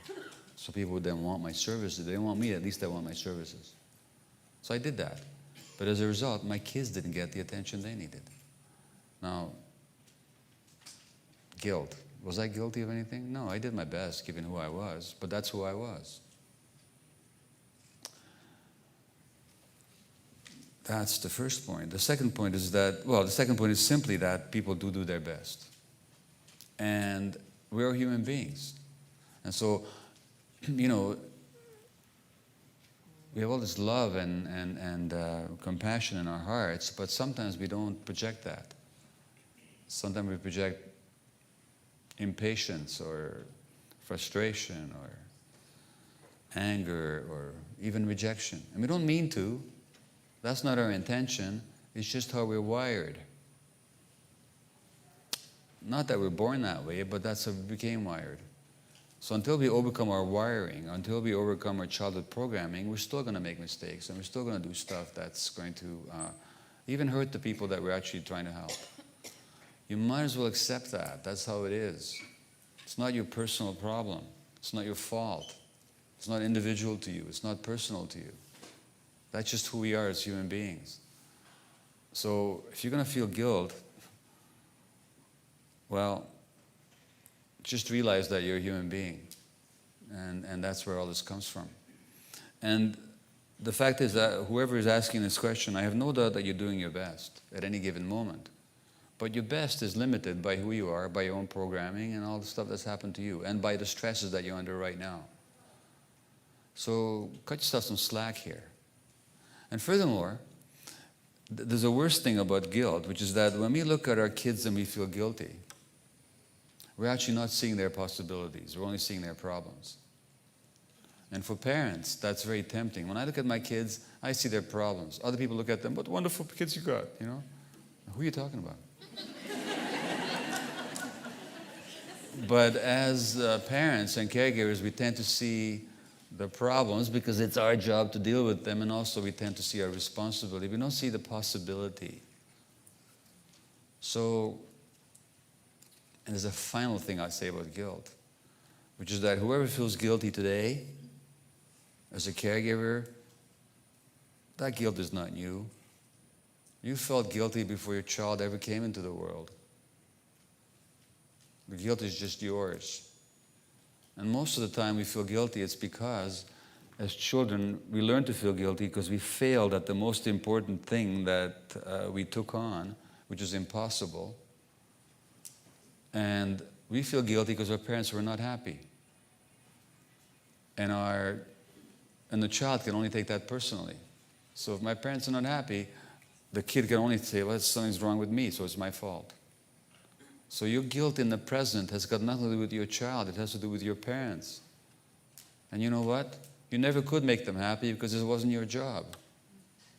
So people would then want my services. They didn't want me, at least they want my services. So I did that. But as a result, my kids didn't get the attention they needed. Now, guilt. Was I guilty of anything? No, I did my best given who I was, but that's who I was. That's the first point. The second point is that, well, the second point is simply that people do their best. And we're human beings. And so, you know, we have all this love and compassion in our hearts, but sometimes we don't project that. Sometimes we project impatience or frustration or anger or even rejection. And we don't mean to. That's not our intention. It's just how we're wired. Not that we're born that way, but that's how we became wired. So until we overcome our wiring, until we overcome our childhood programming, we're still going to make mistakes, and we're still going to do stuff that's going to even hurt the people that we're actually trying to help. You might as well accept that. That's how it is. It's not your personal problem. It's not your fault. It's not individual to you. It's not personal to you. That's just who we are as human beings. So if you're going to feel guilt, well, just realize that you're a human being. And that's where all this comes from. And the fact is that whoever is asking this question, I have no doubt that you're doing your best at any given moment. But your best is limited by who you are, by your own programming and all the stuff that's happened to you, and by the stresses that you're under right now. So cut yourself some slack here. And furthermore, there's a worse thing about guilt, which is that when we look at our kids and we feel guilty, we're actually not seeing their possibilities. We're only seeing their problems. And for parents, that's very tempting. When I look at my kids, I see their problems. Other people look at them, what wonderful kids you got, you know? Who are you talking about? But as parents and caregivers, we tend to see the problems because it's our job to deal with them, and also we tend to see our responsibility. We don't see the possibility. So, and there's a final thing I'd say about guilt, which is that whoever feels guilty today, as a caregiver, that guilt is not you. You felt guilty before your child ever came into the world. The guilt is just yours. And most of the time we feel guilty, it's because as children we learn to feel guilty because we failed at the most important thing that we took on, which is impossible. And we feel guilty because our parents were not happy. And the child can only take that personally. So if my parents are not happy, the kid can only say, well, something's wrong with me, so it's my fault. So your guilt in the present has got nothing to do with your child. It has to do with your parents. And you know what? You never could make them happy because it wasn't your job.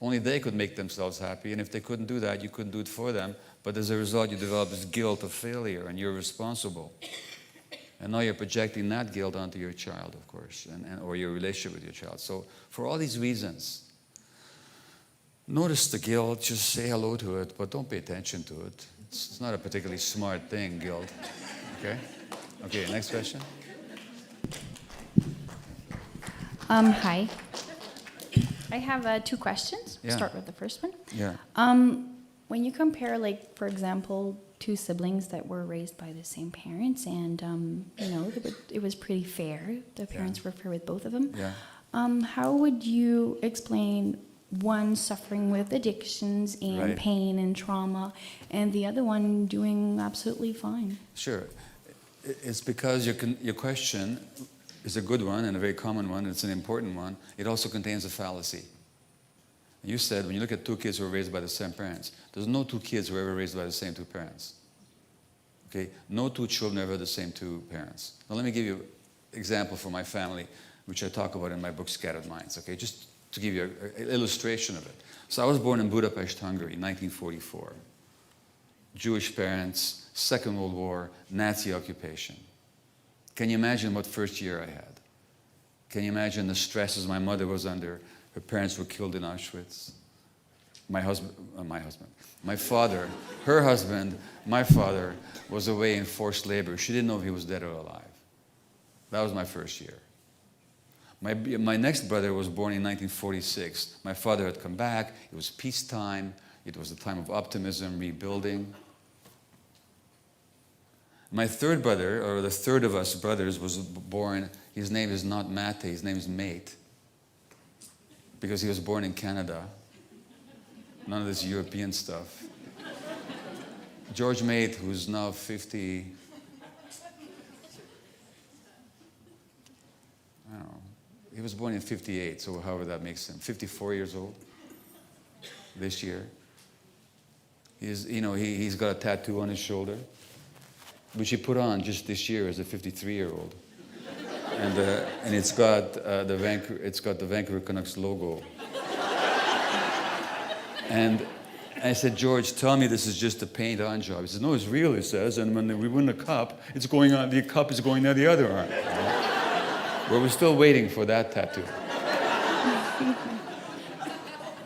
Only they could make themselves happy, and if they couldn't do that, you couldn't do it for them. But as a result, you develop this guilt of failure, and you're responsible. And now you're projecting that guilt onto your child, of course, or your relationship with your child. So for all these reasons, notice the guilt, just say hello to it, but don't pay attention to it. It's not a particularly smart thing, guilt. Okay? Okay, next question. Hi. I have 2 questions. Yeah. Start with the first one. Yeah. When you compare, like, for example, 2 siblings that were raised by the same parents, and it was pretty fair. The parents were fair with both of them. Yeah. How would you explain one suffering with addictions and Right. pain and trauma, and the other one doing absolutely fine? Sure. It's because your question is a good one and a very common one. It's an important one. It also contains a fallacy. You said when you look at 2 kids who were raised by the same parents, there's no 2 kids who were ever raised by the same 2 parents. Okay? No 2 children ever had the same 2 parents. Now let me give you an example from my family, which I talk about in my book, Scattered Minds. Okay? Just to give you an illustration of it. So I was born in Budapest, Hungary in 1944. Jewish parents, Second World War, Nazi occupation. Can you imagine what first year I had? Can you imagine the stresses my mother was under? Her parents were killed in Auschwitz. my father, her husband, my father was away in forced labor. She didn't know if he was dead or alive. That was my first year. My next brother was born in 1946. My father had come back. It was peacetime. It was a time of optimism, rebuilding. My third brother, or the third of us brothers, was born. His name is not Mate, his name is Mate, because he was born in Canada. None of this European stuff. George Mate, who's now 50, I don't know, he was born in 58, so however that makes him, 54 years old this year. He's got a tattoo on his shoulder, which he put on just this year as a 53-year-old. And it's got the Vancouver Canucks logo. And I said, George, tell me this is just a paint-on job. He says, no, it's real, he says. And when we win the cup, the cup is going down the other arm. Well, we're still waiting for that tattoo.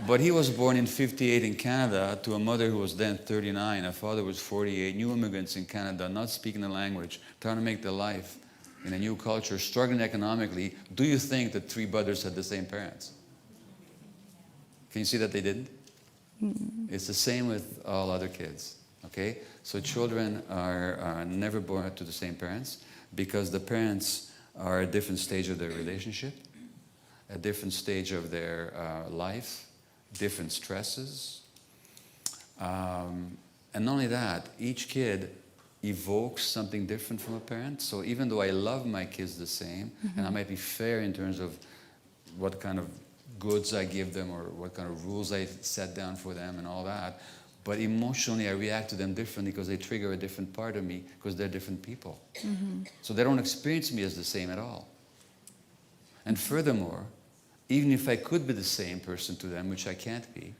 But he was born in 58 in Canada to a mother who was then 39. A father was 48. New immigrants in Canada, not speaking the language, trying to make their life in a new culture, struggling economically. Do you think that three brothers had the same parents? Can you see that they didn't? It's the same with all other kids, okay? So children are never born to the same parents because the parents are at a different stage of their relationship, a different stage of their life, different stresses. And not only that, each kid evokes something different from a parent. So even though I love my kids the same, and I might be fair in terms of what kind of goods I give them or what kind of rules I set down for them and all that, but emotionally I react to them differently because they trigger a different part of me because they're different people. So they don't experience me as the same at all. And furthermore, even if I could be the same person to them, which I can't be,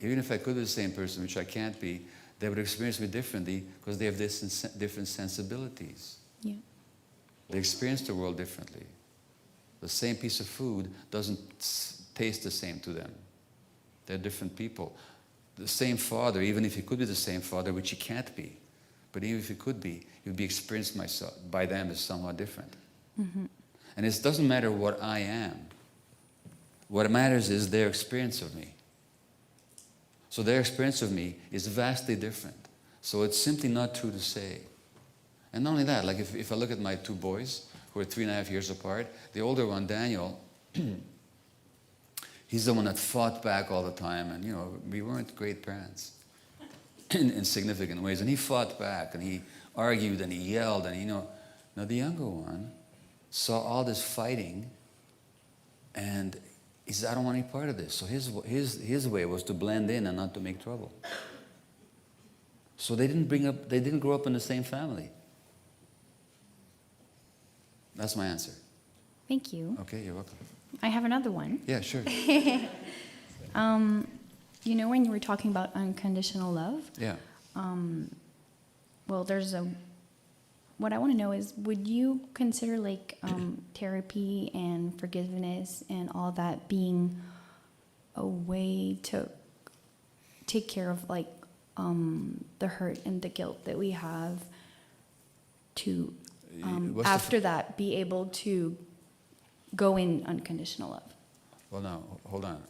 even if I could be the same person, which I can't be, they would experience me differently because they have different sensibilities. Yeah. They experience the world differently. The same piece of food doesn't taste the same to them. They're different people. The same father, even if he could be the same father, which he can't be, but even if he could be, he would be experienced by them as somewhat different. And it doesn't matter what I am. What matters is their experience of me. So their experience of me is vastly different. So it's simply not true to say. And not only that, like if I look at my two boys, who are 3.5 years apart, the older one, Daniel, he's the one that fought back all the time. And, we weren't great parents in significant ways. And he fought back, and he argued, and he yelled, and, now the younger one saw all this fighting, and he said, I don't want any part of this. So his way was to blend in and not to make trouble. So they didn't grow up in the same family. That's my answer. Thank you. Okay, you're welcome. I have another one. Yeah, sure. When you were talking about unconditional love? Yeah. Well, what I want to know is, would you consider therapy and forgiveness and all that being a way to take care of the hurt and the guilt that we have to after that be able to go in unconditional love? Well, no, hold on.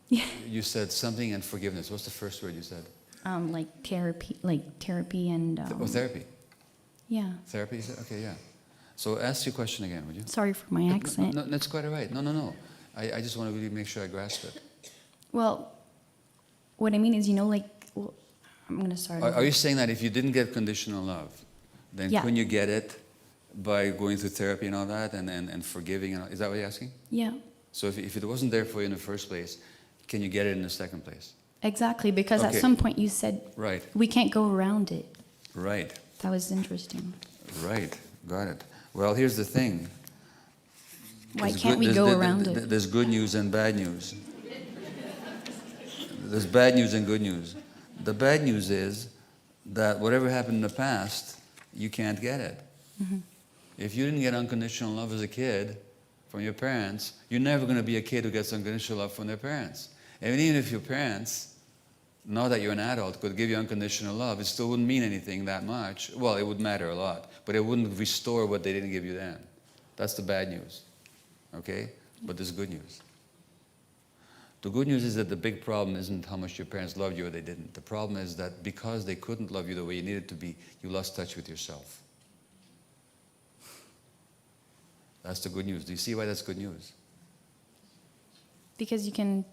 You said something and forgiveness. What's the first word you said? Therapy and... therapy. Yeah. Therapy, you said? Okay, yeah. So ask your question again, would you? Sorry for my accent. No, that's quite all right. No. I just want to really make sure I grasp it. Well, what I mean is, I'm going to start. Are you saying that if you didn't get conditional love, then couldn't you get it by going through therapy and all that and forgiving? Is that what you're asking? Yeah. So if it wasn't there for you in the first place, can you get it in the second place? Exactly, because at some point you said we can't go around it. Right. That was interesting. Right, got it. Well, here's the thing. Why can't we go around it? There's good news and bad news. There's bad news and good news. The bad news is that whatever happened in the past, you can't get it. If you didn't get unconditional love as a kid from your parents, you're never going to be a kid who gets unconditional love from their parents. And even if your parents, now that you're an adult, could give you unconditional love, it still wouldn't mean anything that much. Well, it would matter a lot, but it wouldn't restore what they didn't give you then. That's the bad news, okay? But there's good news. The good news is that the big problem isn't how much your parents loved you or they didn't. The problem is that because they couldn't love you the way you needed to be, you lost touch with yourself. That's the good news. Do you see why that's good news? Because you can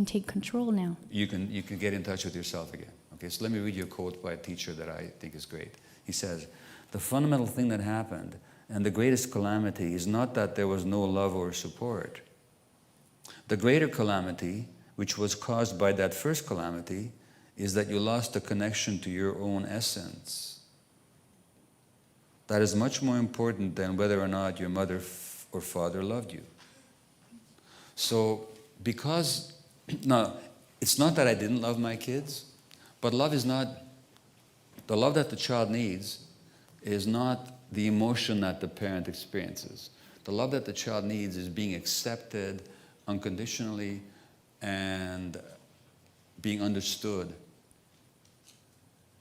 take control now. You can get in touch with yourself again. Okay, so let me read you a quote by a teacher that I think is great. He says, "The fundamental thing that happened and the greatest calamity is not that there was no love or support. The greater calamity, which was caused by that first calamity, is that you lost the connection to your own essence. That is much more important than whether or not your mother or father loved you." So, because, now, it's not that I didn't love my kids, but love is not, the love that the child needs is not the emotion that the parent experiences. The love that the child needs is being accepted unconditionally and being understood.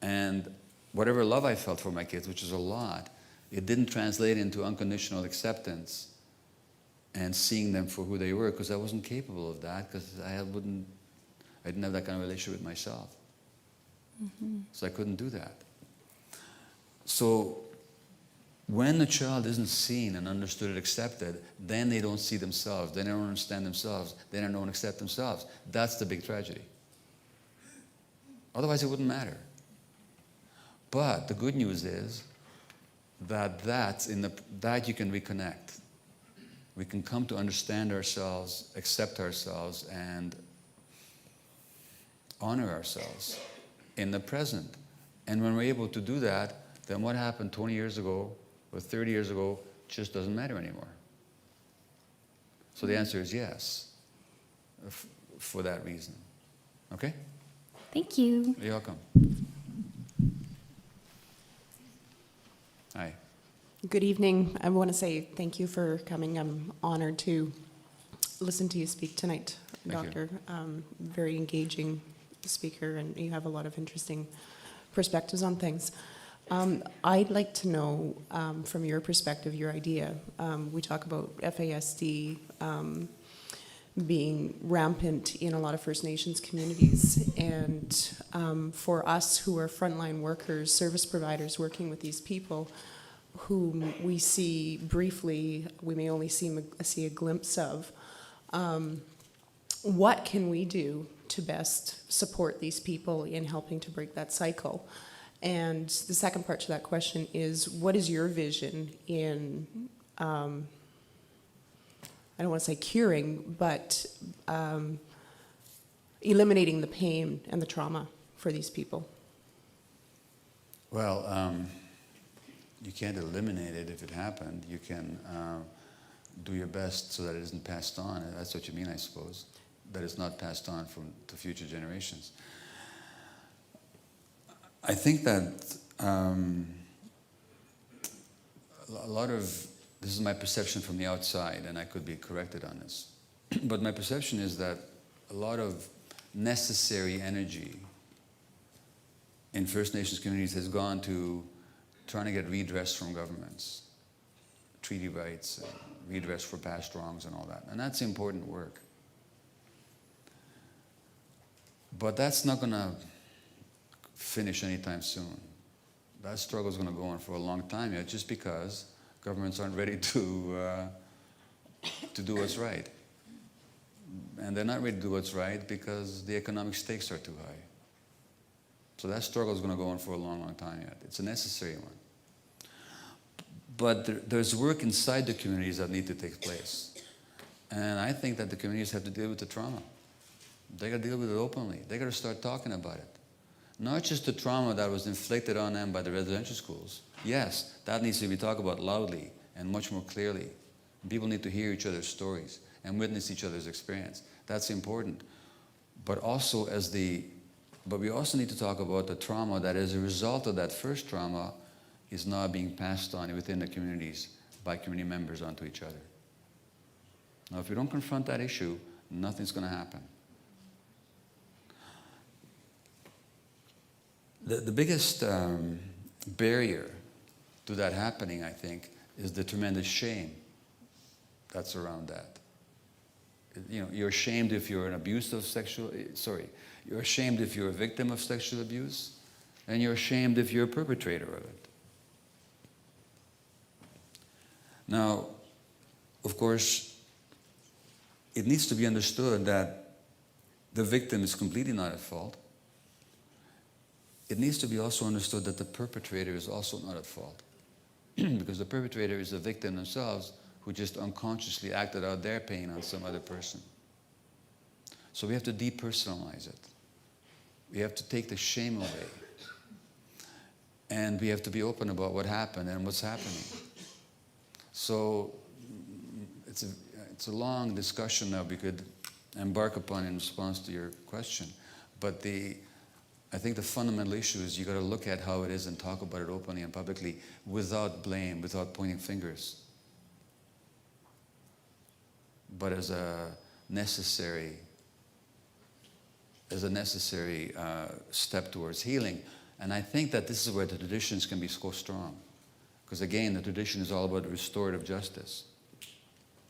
And whatever love I felt for my kids, which is a lot, it didn't translate into unconditional acceptance and seeing them for who they were, because I wasn't capable of that, because I didn't have that kind of relationship with myself. Mm-hmm. So I couldn't do that. So when a child isn't seen and understood and accepted, then they don't see themselves, then they don't understand themselves, then they don't accept themselves. That's the big tragedy. Otherwise it wouldn't matter. But the good news is that that you can reconnect. We can come to understand ourselves, accept ourselves, and honor ourselves in the present. And when we're able to do that, then what happened 20 years ago or 30 years ago just doesn't matter anymore. So the answer is yes, for that reason. Okay? Thank you. You're welcome. Hi. Good evening. I want to say thank you for coming. I'm honored to listen to you speak tonight, Thank Doctor. Very engaging speaker, and you have a lot of interesting perspectives on things. I'd like to know, from your perspective, your idea. We talk about FASD being rampant in a lot of First Nations communities, and for us who are frontline workers, service providers working with these people, whom we see briefly, we may only see a glimpse of. What can we do to best support these people in helping to break that cycle? And the second part to that question is, what is your vision in, I don't want to say curing, but eliminating the pain and the trauma for these people? Well, you can't eliminate it if it happened. You can do your best so that it isn't passed on. That's what you mean, I suppose. That it's not passed on to future generations. I think that a lot of, this is my perception from the outside, and I could be corrected on this, but my perception is that a lot of necessary energy in First Nations communities has gone to trying to get redress from governments, treaty rights, redress for past wrongs and all that. And that's important work. But that's not going to finish anytime soon. That struggle is going to go on for a long time yet, just because governments aren't ready to do what's right. And they're not ready to do what's right because the economic stakes are too high. So that struggle is going to go on for a long, long time yet. It's a necessary one. But there's work inside the communities that need to take place. And I think that the communities have to deal with the trauma. They got to deal with it openly. They got to start talking about it. Not just the trauma that was inflicted on them by the residential schools. Yes, that needs to be talked about loudly and much more clearly. People need to hear each other's stories and witness each other's experience. That's important. But also but we also need to talk about the trauma that as a result of that first trauma is now being passed on within the communities by community members onto each other. Now, if we don't confront that issue, nothing's going to happen. The biggest barrier to that happening, I think, is the tremendous shame that's around that. You know, you're ashamed if you're you're ashamed if you're a victim of sexual abuse, and you're ashamed if you're a perpetrator of it. Now, of course, it needs to be understood that the victim is completely not at fault. It needs to be also understood that the perpetrator is also not at fault. Because the perpetrator is the victim themselves who just unconsciously acted out their pain on some other person. So we have to depersonalize it. We have to take the shame away. And we have to be open about what happened and what's happening. So it's a long discussion that we could embark upon in response to your question. But I think the fundamental issue is you got to look at how it is and talk about it openly and publicly without blame, without pointing fingers, but as a necessary step towards healing. And I think that this is where the traditions can be so strong. Because again, the tradition is all about restorative justice.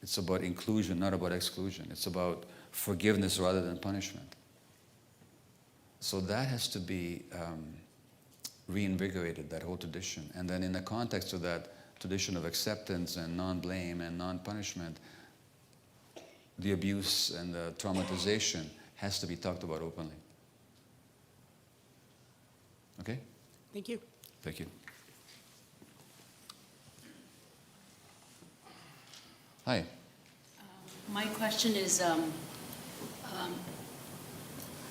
It's about inclusion, not about exclusion. It's about forgiveness rather than punishment. So that has to be reinvigorated, that whole tradition. And then in the context of that tradition of acceptance and non-blame and non-punishment, the abuse and the traumatization has to be talked about openly. Okay? Thank you. Thank you. Hi. My question is,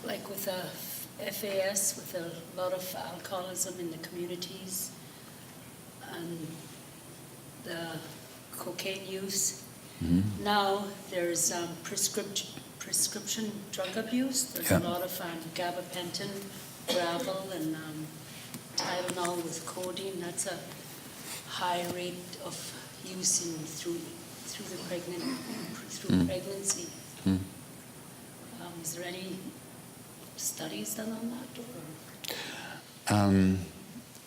like with the FAS, with a lot of alcoholism in the communities and the cocaine use, now there's prescription drug abuse. There's a lot of gabapentin, Gravel, and Tylenol with codeine. That's a high rate of use through pregnancy. Is there any studies done on that? Or?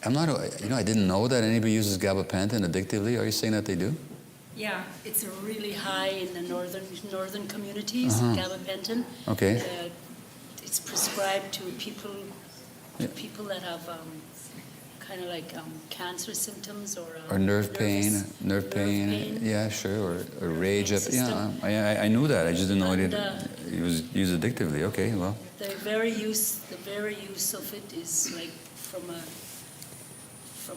I'm not. I didn't know that anybody uses gabapentin addictively. Are you saying that they do? Yeah, it's a really high in the northern communities. Gabapentin. Okay. It's prescribed to people that have kind of like cancer symptoms or nerve pain. Yeah, sure. Or rage. I knew that. I just didn't know it was used addictively. Okay, well. The very use of it is like from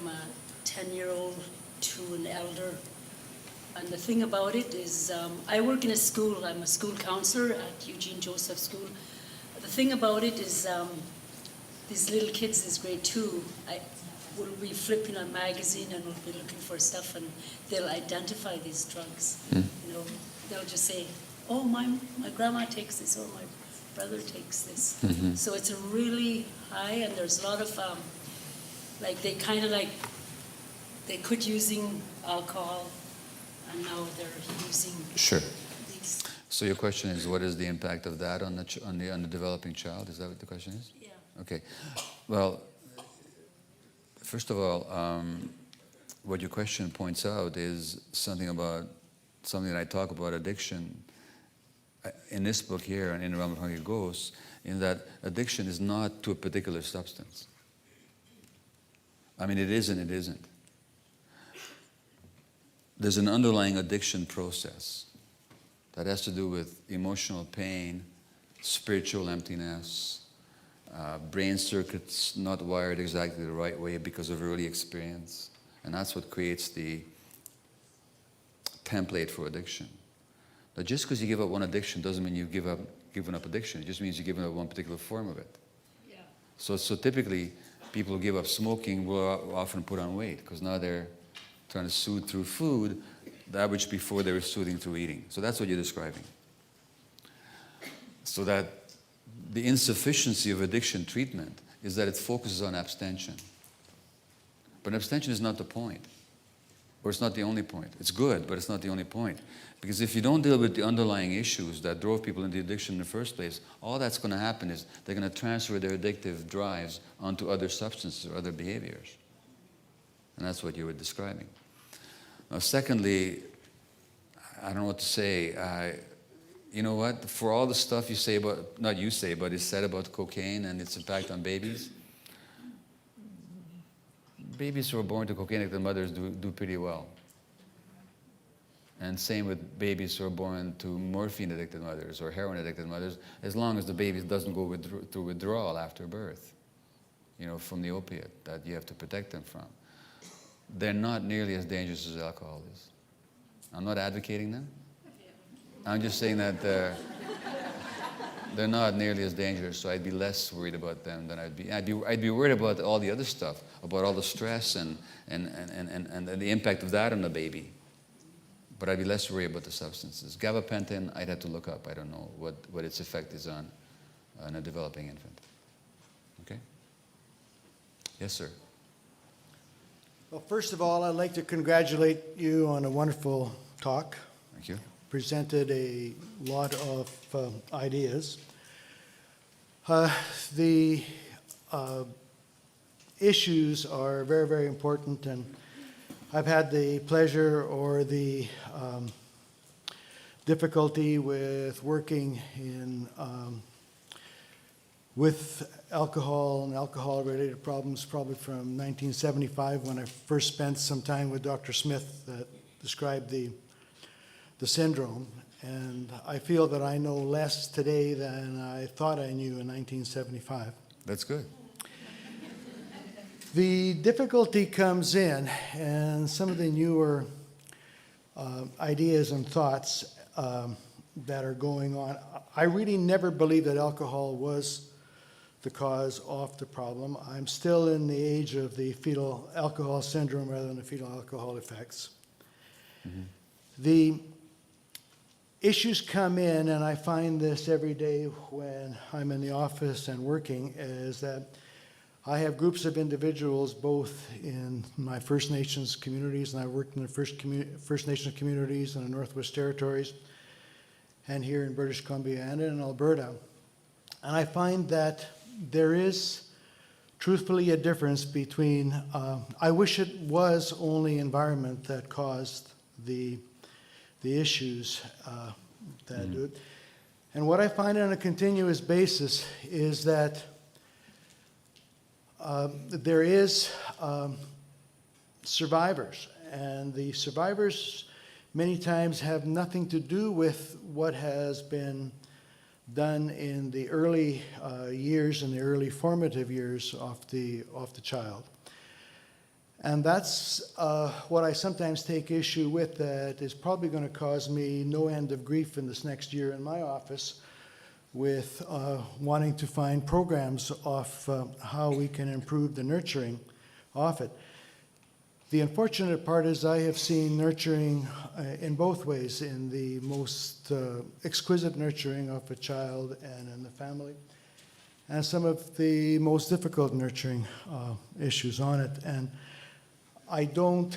a 10-year-old to an elder. And the thing about it is, I work in a school. I'm a school counselor at Eugene Joseph School. The thing about it is, these little kids, this grade 2, will be flipping a magazine and will be looking for stuff, and they'll identify these drugs. You know, they'll just say, "Oh, my grandma takes this," or "My brother takes this." So it's a really high, and there's a lot of they quit using alcohol, and now they're using these. So your question is, what is the impact of that on the developing child? Is that what the question is? Yeah. Okay. Well, first of all, what your question points out is something that I talk about addiction in this book here and in The Realm of Hungry Ghosts, in that addiction is not to a particular substance. I mean, it is and it isn't. There's an underlying addiction process that has to do with emotional pain, spiritual emptiness, brain circuits not wired exactly the right way because of early experience. And that's what creates the template for addiction. But just because you give up one addiction doesn't mean you've given up addiction. It just means you've given up one particular form of it. Yeah. So typically, people who give up smoking will often put on weight because now they're trying to soothe through food, that which before they were soothing through eating. So that's what you're describing. So that the insufficiency of addiction treatment is that it focuses on abstention. But abstention is not the point. Or it's not the only point. It's good, but it's not the only point. Because if you don't deal with the underlying issues that drove people into addiction in the first place, all that's going to happen is they're going to transfer their addictive drives onto other substances or other behaviors. And that's what you were describing. Now, secondly, I don't know what to say. You know what? For all the stuff you say about, not you say, but is said about cocaine and its impact on babies, babies who are born to cocaine-addicted mothers do pretty well. And same with babies who are born to morphine-addicted mothers or heroin-addicted mothers, as long as the baby doesn't go through withdrawal after birth, you know, from the opiate that you have to protect them from. They're not nearly as dangerous as alcohol is. I'm not advocating them. I'm just saying that they're not nearly as dangerous, so I'd be less worried about them than I'd be worried about all the other stuff, about all the stress and the impact of that on the baby. But I'd be less worried about the substances. Gabapentin, I'd have to look up. I don't know what its effect is on a developing infant. Okay? Yes, sir. Well, first of all, I'd like to congratulate you on a wonderful talk. Thank you. Presented a lot of ideas. The issues are very, very important, and I've had the pleasure or the difficulty with working in with alcohol and alcohol-related problems probably from 1975 when I first spent some time with Dr. Smith that described the syndrome. And I feel that I know less today than I thought I knew in 1975. That's good. The difficulty comes in, and some of the newer ideas and thoughts that are going on. I really never believed that alcohol was the cause of the problem. I'm still in the age of the fetal alcohol syndrome rather than the fetal alcohol effects. Mm-hmm. The issues come in, and I find this every day when I'm in the office and working, is that I have groups of individuals both in my First Nations communities, and I worked in the First Nations communities in the Northwest Territories, and here in British Columbia and in Alberta. And I find that there is truthfully a difference between, I wish it was only environment that caused the issues that do it. And what I find on a continuous basis is that there is survivors, and the survivors many times have nothing to do with what has been done in the early years and the early formative years of the child. And that's what I sometimes take issue with, that is probably going to cause me no end of grief in this next year in my office with wanting to find programs of how we can improve the nurturing of it. The unfortunate part is I have seen nurturing in both ways, in the most exquisite nurturing of a child and in the family, and some of the most difficult nurturing issues on it. And I don't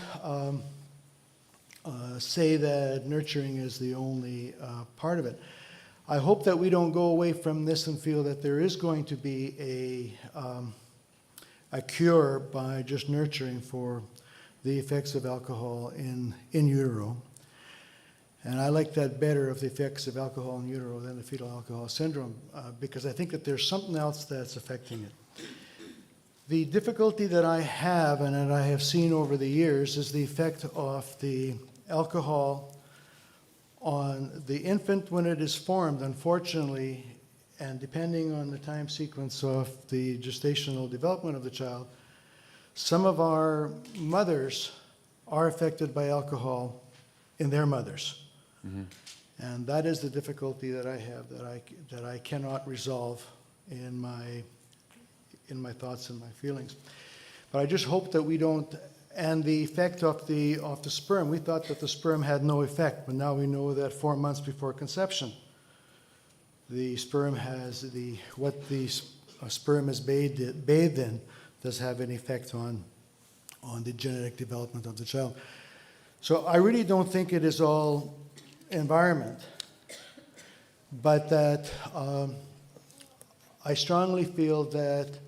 say that nurturing is the only part of it. I hope that we don't go away from this and feel that there is going to be a cure by just nurturing for the effects of alcohol in utero. And I like that better, of the effects of alcohol in utero, than the fetal alcohol syndrome, because I think that there's something else that's affecting it. The difficulty that I have, and that I have seen over the years, is the effect of the alcohol on the infant when it is formed, unfortunately, and depending on the time sequence of the gestational development of the child. Some of our mothers are affected by alcohol in their mothers. Mm-hmm. And that is the difficulty that I have, that I cannot resolve in my thoughts and my feelings. But I just hope that we don't, and the effect of the sperm, we thought that the sperm had no effect, but now we know that 4 months before conception, the sperm has what the sperm is bathed in does have an effect on the genetic development of the child. So I really don't think it is all environment, but that I strongly feel that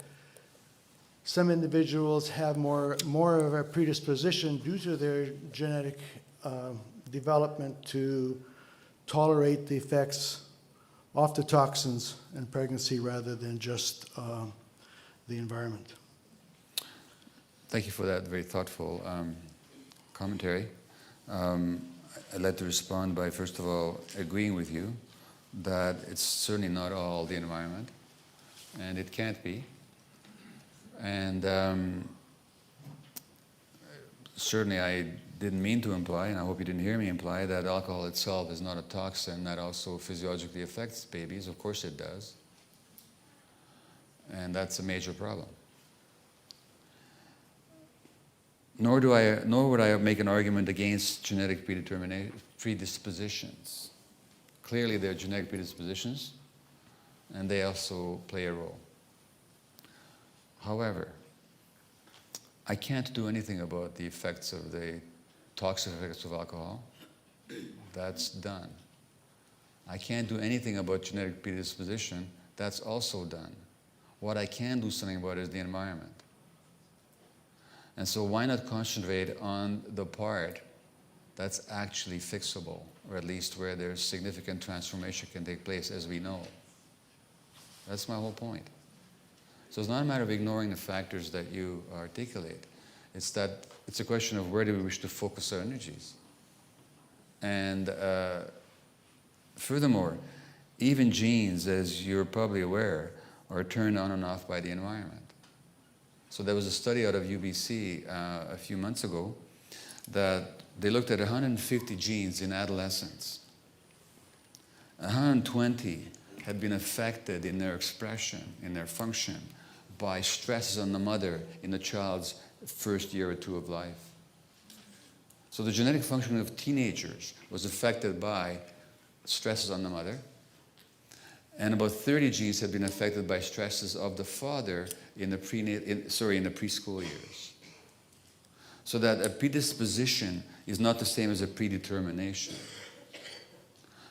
some individuals have more of a predisposition due to their genetic development to tolerate the effects of the toxins in pregnancy rather than just the environment. Thank you for that very thoughtful commentary. I'd like to respond by, first of all, agreeing with you that it's certainly not all the environment, and it can't be. And certainly I didn't mean to imply, and I hope you didn't hear me imply, that alcohol itself is not a toxin that also physiologically affects babies. Of course it does. And that's a major problem. Nor would I make an argument against genetic predispositions. Clearly there are genetic predispositions, and they also play a role. However, I can't do anything about the effects of the toxic effects of alcohol. That's done. I can't do anything about genetic predisposition. That's also done. What I can do something about is the environment. And so why not concentrate on the part that's actually fixable, or at least where there's significant transformation can take place, as we know. That's my whole point. So it's not a matter of ignoring the factors that you articulate. It's that it's a question of where do we wish to focus our energies. And furthermore, even genes, as you're probably aware, are turned on and off by the environment. So there was a study out of UBC a few months ago that they looked at 150 genes in adolescents. 120 had been affected in their expression, in their function, by stresses on the mother in the child's first year or two of life. So the genetic function of teenagers was affected by stresses on the mother, and about 30 genes had been affected by stresses of the father in the preschool years. So that a predisposition is not the same as a predetermination.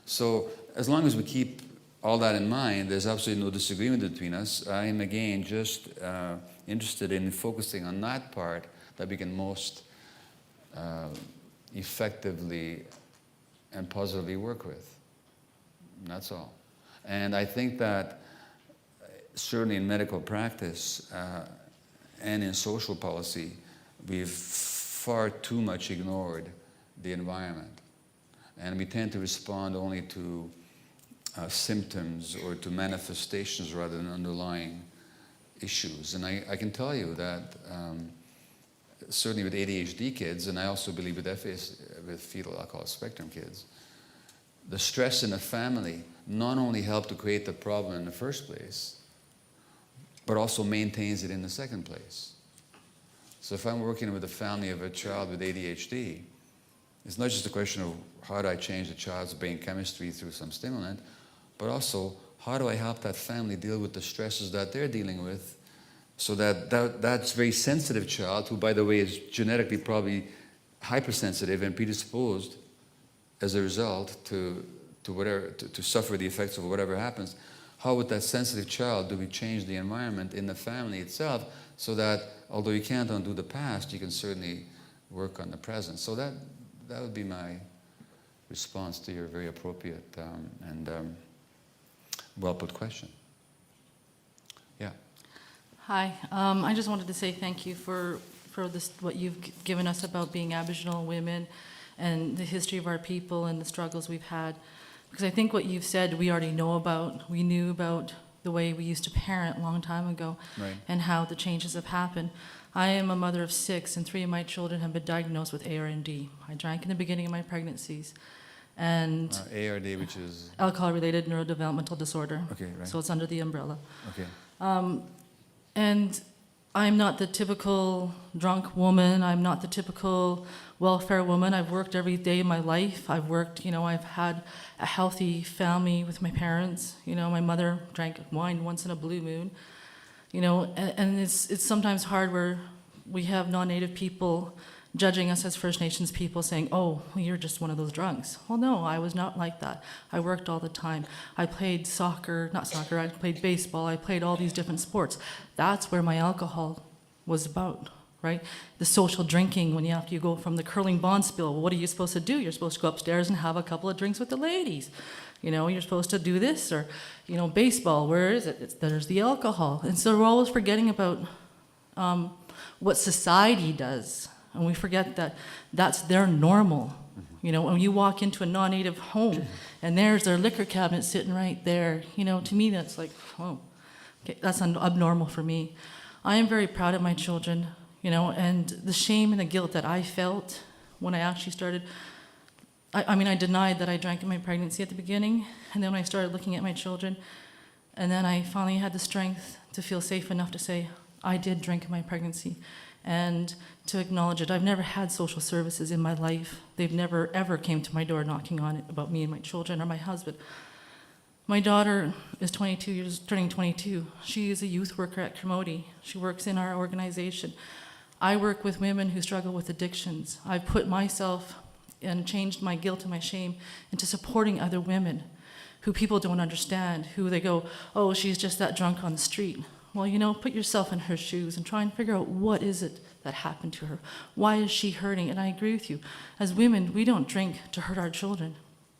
So as long as we keep all that in mind, there's absolutely no disagreement between us. I am again just interested in focusing on that part that we can most effectively and positively work with. And that's all. And I think that certainly in medical practice and in social policy, we've far too much ignored the environment. And we tend to respond only to symptoms or to manifestations rather than underlying issues. And I can tell you that certainly with ADHD kids, and I also believe with fetal alcohol spectrum kids, the stress in the family not only helped to create the problem in the first place, but also maintains it in the second place. So if I'm working with a family of a child with ADHD, it's not just a question of how do I change the child's brain chemistry through some stimulant, but also how do I help that family deal with the stresses that they're dealing with, so that's very sensitive child, who by the way is genetically probably hypersensitive and predisposed as a result to suffer the effects of whatever happens. How with that sensitive child do we change the environment in the family itself so that although you can't undo the past, you can certainly work on the present? So that would be my response to your very appropriate and well-put question. Yeah. Hi. I just wanted to say thank you for this, what you've given us about being Aboriginal women and the history of our people and the struggles we've had. Because I think what you've said we already know about. We knew about the way we used to parent a long time ago, Right. and how the changes have happened. I am a mother of 6, and 3 of my children have been diagnosed with ARD. I drank in the beginning of my pregnancies. And ARD, which is? alcohol-related neurodevelopmental disorder. Okay, right. So it's under the umbrella. Okay. And I'm not the typical drunk woman. I'm not the typical welfare woman. I've worked every day of my life. I've worked, I've had a healthy family with my parents. My mother drank wine once in a blue moon. And it's sometimes hard where we have non-Native people judging us as First Nations people, saying, oh, well, you're just one of those drunks. Well, no, I was not like that. I worked all the time. I played I played baseball, I played all these different sports. That's where my alcohol was about, right? The social drinking, when after you go from the curling bond spill, well, what are you supposed to do? You're supposed to go upstairs and have a couple of drinks with the ladies. You're supposed to do this, or, baseball, where is it? There's the alcohol. And so we're always forgetting about what society does. And we forget that that's their normal. When you walk into a non-native home and there's their liquor cabinet sitting right there, to me that's like, oh, okay, that's abnormal for me. I am very proud of my children, and the shame and the guilt that I felt when I actually started, I denied that I drank in my pregnancy at the beginning, and then when I started looking at my children, and then I finally had the strength to feel safe enough to say, I did drink in my pregnancy, and to acknowledge it. I've never had social services in my life. They've never, ever came to my door knocking on it about me and my children or my husband. My daughter is 22 years, turning 22. She is a youth worker at Keynote. She works in our organization. I work with women who struggle with addictions. I've put myself and changed my guilt and my shame into supporting other women who people don't understand, who they go, oh, she's just that drunk on the street. Well, put yourself in her shoes and try and figure out what is it that happened to her. Why is she hurting? And I agree with you. As women, we don't drink to hurt our children.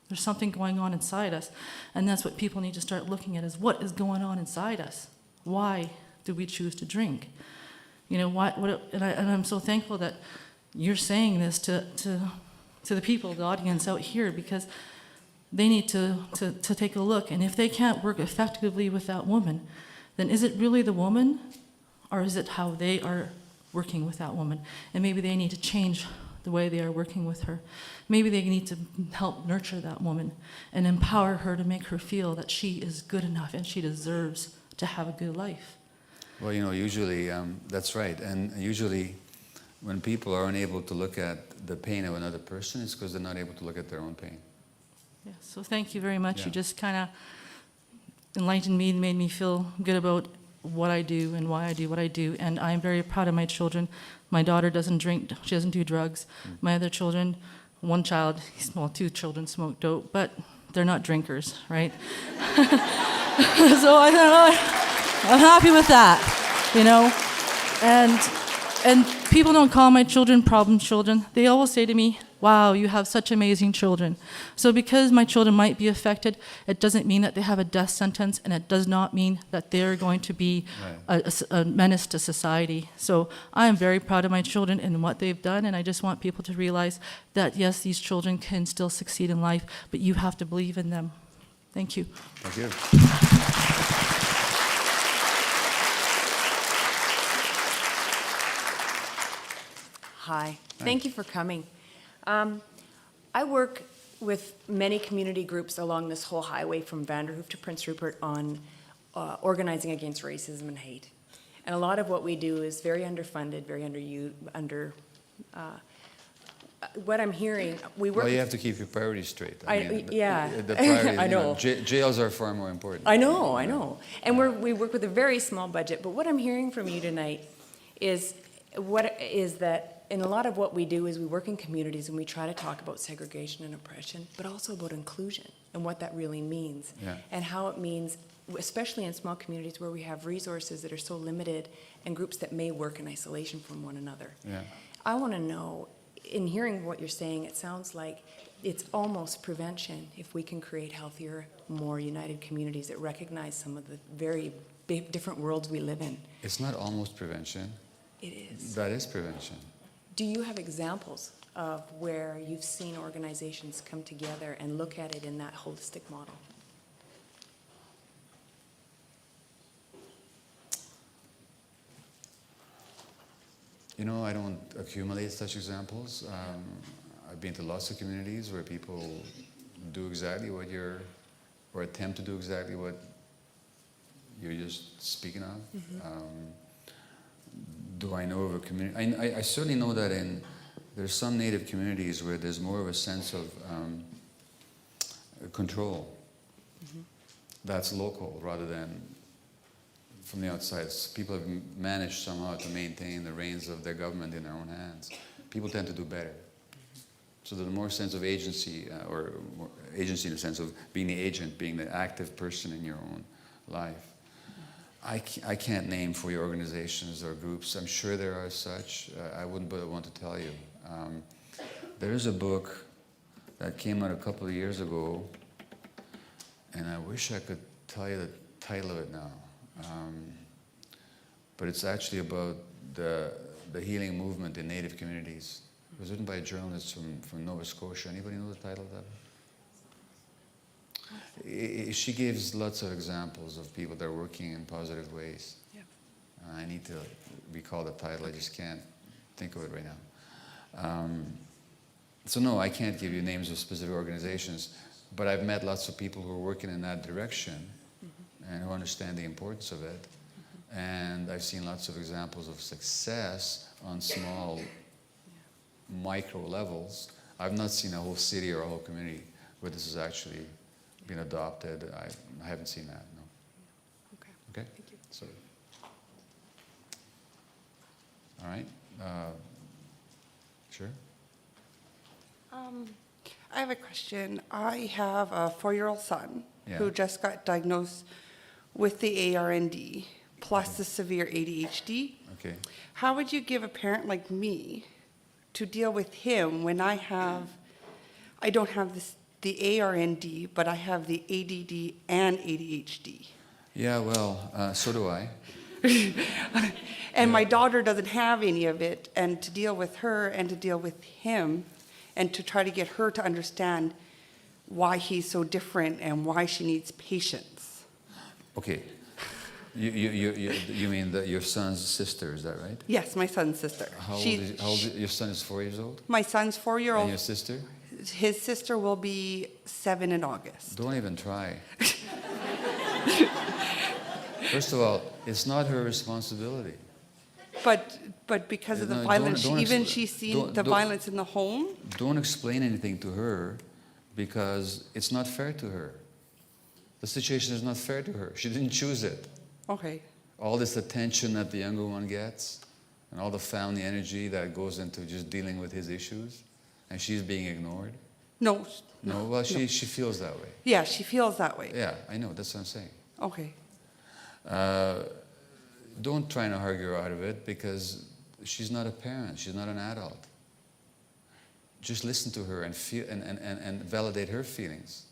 There's something going on inside us. And that's what people need to start looking at, is what is going on inside us? Why do we choose to drink? And I'm so thankful that you're saying this to the people, the audience out here, because they need to take a look. And if they can't work effectively with that woman, then is it really the woman, or is it how they are working with that woman? And maybe they need to change the way they are working with her. Maybe they need to help nurture that woman and empower her to make her feel that she is good enough and she deserves to have a good life. Well, usually that's right. And usually when people are unable to look at the pain of another person, it's because they're not able to look at their own pain. Yeah, so thank you very much. Yeah. You just kind of enlightened me and made me feel good about what I do and why I do what I do. And I'm very proud of my children. My daughter doesn't drink, she doesn't do drugs. My other children, two children smoke dope, but they're not drinkers, right? So I'm happy with that, And people don't call my children problem children. They always say to me, wow, you have such amazing children. So because my children might be affected, it doesn't mean that they have a death sentence, and it does not mean that they're going to be a menace to society. So I am very proud of my children and what they've done, and I just want people to realize that, yes, these children can still succeed in life, but you have to believe in them. Thank you. Thank you. Hi. Thank you for coming. I work with many community groups along this whole highway from Vanderhoof to Prince Rupert on organizing against racism and hate. And a lot of what we do is very underfunded, very what I'm hearing, we work. Well, you have to keep your priorities straight. Yeah. The priorities, I know. Jails are far more important. I know. And we work with a very small budget. But what I'm hearing from you tonight is that in a lot of what we do is we work in communities and we try to talk about segregation and oppression, but also about inclusion and what that really means. Yeah. And how it means, especially in small communities where we have resources that are so limited and groups that may work in isolation from one another. Yeah. I want to know, in hearing what you're saying, it sounds like it's almost prevention if we can create healthier, more united communities that recognize some of the very big, different worlds we live in. It's not almost prevention. It is. That is prevention. Do you have examples of where you've seen organizations come together and look at it in that holistic model? I don't accumulate such examples. I've been to lots of communities where people do exactly what or attempt to do exactly what you're just speaking of. Mm-hmm. Do I know of a community? I certainly know that there's some Native communities where there's more of a sense of control. Mm-hmm. That's local rather than from the outside. People have managed somehow to maintain the reins of their government in their own hands. people tend to do better. So there's more sense of agency, or more agency in the sense of being the agent, being the active person in your own life. I can't name for your organizations or groups. I'm sure there are such. I wouldn't but want to tell you. There is a book that came out a couple of years ago, and I wish I could tell you the title of it now. But it's actually about the healing movement in Native communities. It was written by a journalist from Nova Scotia. Anybody know the title of that? She gives lots of examples of people that are working in positive ways. Yeah. I need to recall the title. I just can't think of it right now. So no, I can't give you names of specific organizations, but I've met lots of people who are working in that direction and who understand the importance of it. And I've seen lots of examples of success on small micro levels. I've not seen a whole city or a whole community where this has actually been adopted. I haven't seen that, no. Okay. Okay? Thank you. So, all right. Sure. I have a question. I have a 4-year-old son Yeah. who just got diagnosed with the ARND plus the severe ADHD. Okay. How would you give a parent like me to deal with him when I don't have the ARND, but I have the ADD and ADHD? Yeah, well, so do I. And my daughter doesn't have any of it, and to deal with her and to deal with him and to try to get her to understand why he's so different and why she needs patience. Okay. You mean that your son's sister, is that right? Yes, my son's sister. How old is your son is 4 years old? My son's And 4-year-old. your sister? His sister will be 7 in August. Don't even try. First of all, it's not her responsibility. But because of the No, violence, don't even expl- she's seen don't- the don't- violence in the home. Don't explain anything to her because it's not fair to her. The situation is not fair to her. She didn't choose it. Okay. All this attention that the younger one gets and all the family energy that goes into just dealing with his issues, and she's being ignored. No. No, well, she feels that way. Yeah, she feels that way. Yeah, I know, that's what I'm saying. Okay. Don't try to argue her out of it because she's not a parent, she's not an adult. Just listen to her and feel and validate her feelings.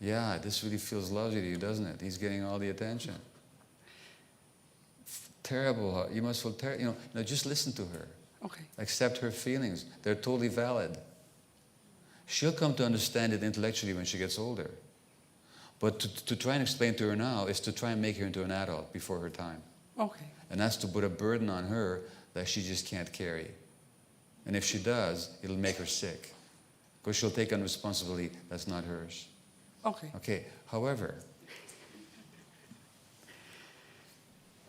Yeah, this really feels lovely to you, doesn't it? He's getting all the attention. Terrible. You must feel terrible. No, just listen to her. Okay. Accept her feelings. They're totally valid. She'll come to understand it intellectually when she gets older. But to try and explain to her now is to try and make her into an adult before her time. Okay. And that's to put a burden on her that she just can't carry. And if she does, it'll make her sick. Because she'll take on responsibility that's not hers. Okay. Okay, however,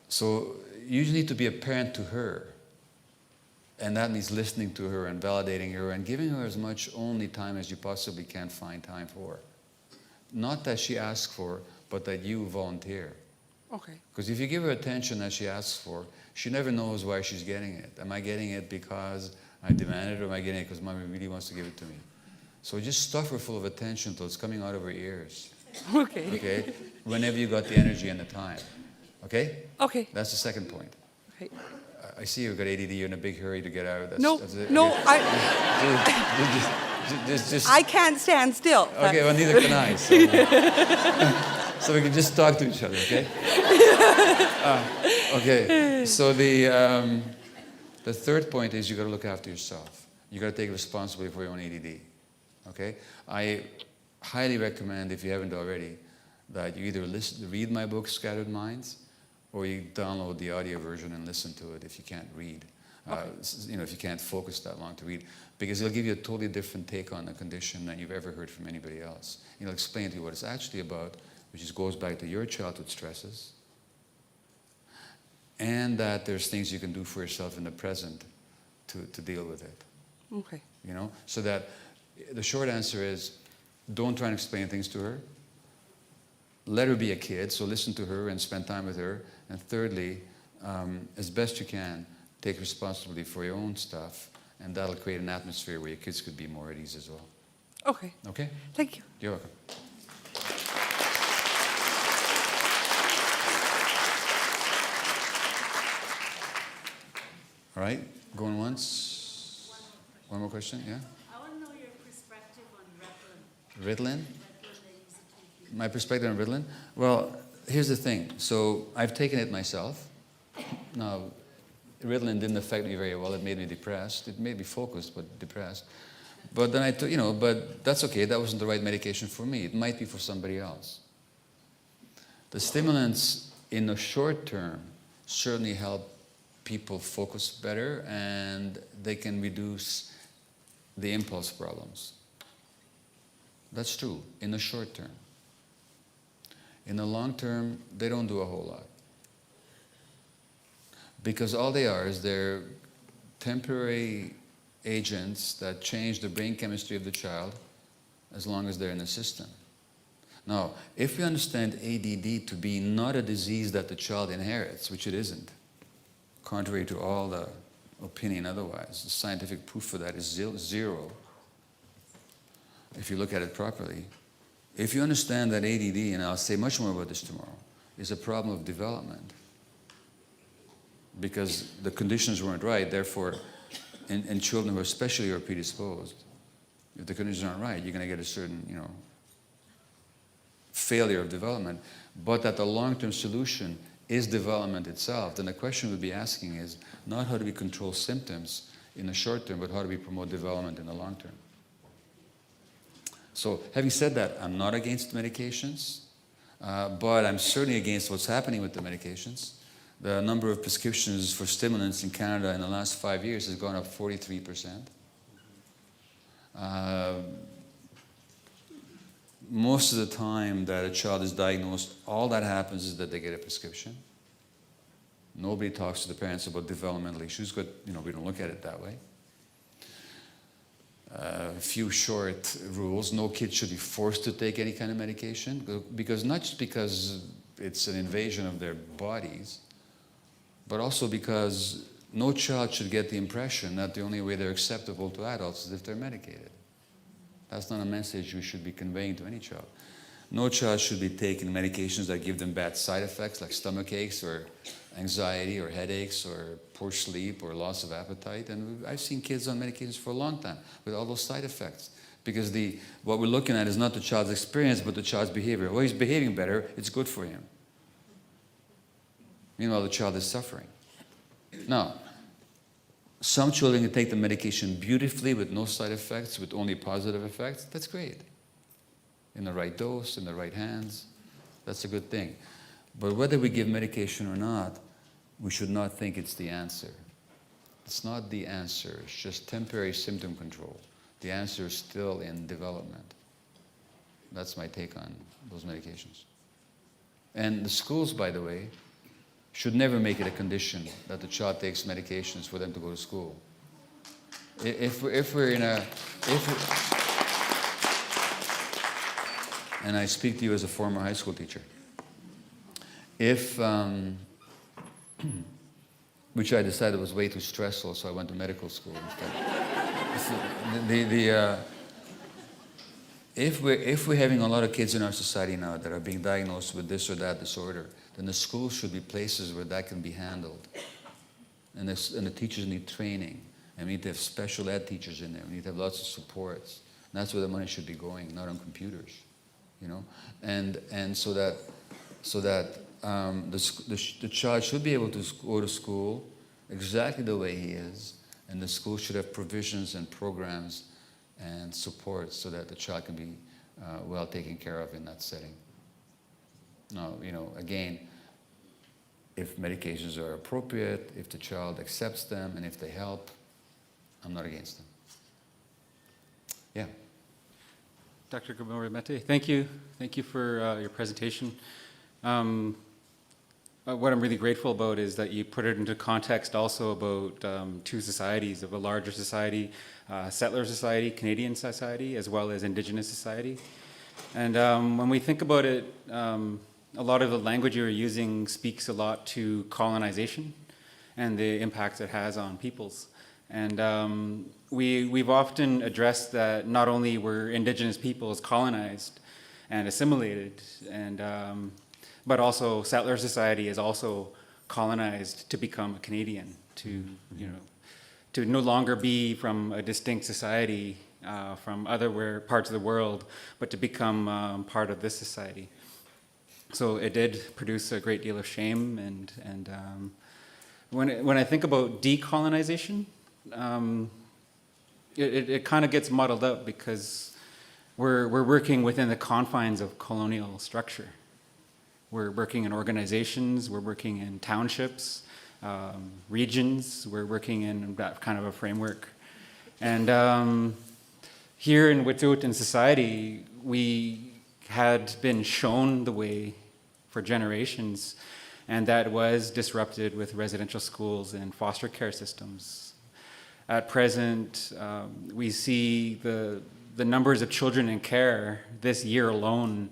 so you need to be a parent to her. And that means listening to her and validating her and giving her as much only time as you possibly can find time for. Not that she asks for, but that you volunteer. Okay. Because if you give her attention that she asks for, she never knows why she's getting it. Am I getting it because I demand it, or am I getting it because mommy really wants to give it to me? So just stuff her full of attention till it's coming out of her ears. Okay. Okay? Whenever you got the energy and the time. Okay? Okay. That's the second point. Okay. I see you've got ADD, you're in a big hurry to get out. No, That's it. no, Okay. Just, I can't stand still. okay, well, neither can I. So we can just talk to each other, okay? Okay, so the third point is you got to look after yourself. You got to take responsibility for your own ADD, okay? I highly recommend, if you haven't already, that you either read my book, Scattered Minds, or you download the audio version and listen to it if you can't read. If you can't focus that long to read, because it'll give you a totally different take on the condition than you've ever heard from anybody else. It'll explain to you what it's actually about, which goes back to your childhood stresses, and that there's things you can do for yourself in the present to deal with it. Okay. So that the short answer is, don't try and explain things to her. Let her be a kid, so listen to her and spend time with her. And thirdly, as best you can, take responsibility for your own stuff, and that'll create an atmosphere where your kids could be more at ease as well. Okay, Okay? thank you. You're welcome. All right, going once. One more question, yeah? I want to know your perspective on Ritalin. Ritalin? My perspective on Ritalin? Well, here's the thing. So I've taken it myself. Now, Ritalin didn't affect me very well. It made me depressed. It made me focused, but depressed. But then I took, but that's okay. That wasn't the right medication for me. It might be for somebody else. The stimulants in the short term certainly help people focus better, and they can reduce the impulse problems. That's true in the short term. In the long term, they don't do a whole lot. Because all they are is they're temporary agents that change the brain chemistry of the child as long as they're in the system. Now, if we understand ADD to be not a disease that the child inherits, which it isn't, contrary to all the opinion otherwise, the scientific proof for that is zero, if you look at it properly. If you understand that ADD, and I'll say much more about this tomorrow, is a problem of development, because the conditions weren't right, therefore, in children who especially are predisposed, if the conditions aren't right, you're going to get a certain, failure of development. But that the long-term solution is development itself, then the question we'd be asking is not how do we control symptoms in the short term, but how do we promote development in the long term. So having said that, I'm not against medications, but I'm certainly against what's happening with the medications. The number of prescriptions for stimulants in Canada in the last 5 years has gone up 43%. Most of the time that a child is diagnosed, all that happens is that they get a prescription. Nobody talks to the parents about developmental issues, but we don't look at it that way. A few short rules. No kid should be forced to take any kind of medication, because not just because it's an invasion of their bodies, but also because no child should get the impression that the only way they're acceptable to adults is if they're medicated. That's not a message we should be conveying to any child. No child should be taking medications that give them bad side effects like stomach aches or anxiety or headaches or poor sleep or loss of appetite. And I've seen kids on medications for a long time with all those side effects. Because what we're looking at is not the child's experience, but the child's behavior. Well, he's behaving better, it's good for him. Meanwhile, the child is suffering. Now, some children can take the medication beautifully with no side effects, with only positive effects. That's great. In the right dose, in the right hands, that's a good thing. But whether we give medication or not, we should not think it's the answer. It's not the answer. It's just temporary symptom control. The answer is still in development. That's my take on those medications. And the schools, by the way, should never make it a condition that the child takes medications for them to go to school. If we're in a, and I speak to you as a former high school teacher, which I decided was way too stressful, so I went to medical school instead. If we're having a lot of kids in our society now that are being diagnosed with this or that disorder, then the schools should be places where that can be handled. And the teachers need training. And we need to have special ed teachers in there. We need to have lots of supports. And that's where the money should be going, not on computers. And so that the child should be able to go to school exactly the way he is, and the school should have provisions and programs and support so that the child can be well taken care of in that setting. Now, again, if medications are appropriate, if the child accepts them, and if they help, I'm not against them. Yeah. Dr. Gamore-Mete, thank you. Thank you for your presentation. What I'm really grateful about is that you put it into context also about two societies, of a larger society, settler society, Canadian society, as well as Indigenous society. And when we think about it, a lot of the language you're using speaks a lot to colonization and the impacts it has on peoples. And we've often addressed that not only were Indigenous peoples colonized and assimilated, but also settler society is also colonized to become a Canadian, to to no longer be from a distinct society from other parts of the world, but to become part of this society. So it did produce a great deal of shame, and when I think about decolonization, it kind of gets muddled up because we're working within the confines of colonial structure. We're working in organizations, we're working in townships, regions, we're working in that kind of a framework. And here in Wet'suwet'en society, we had been shown the way for generations, and that was disrupted with residential schools and foster care systems. At present, we see the numbers of children in care this year alone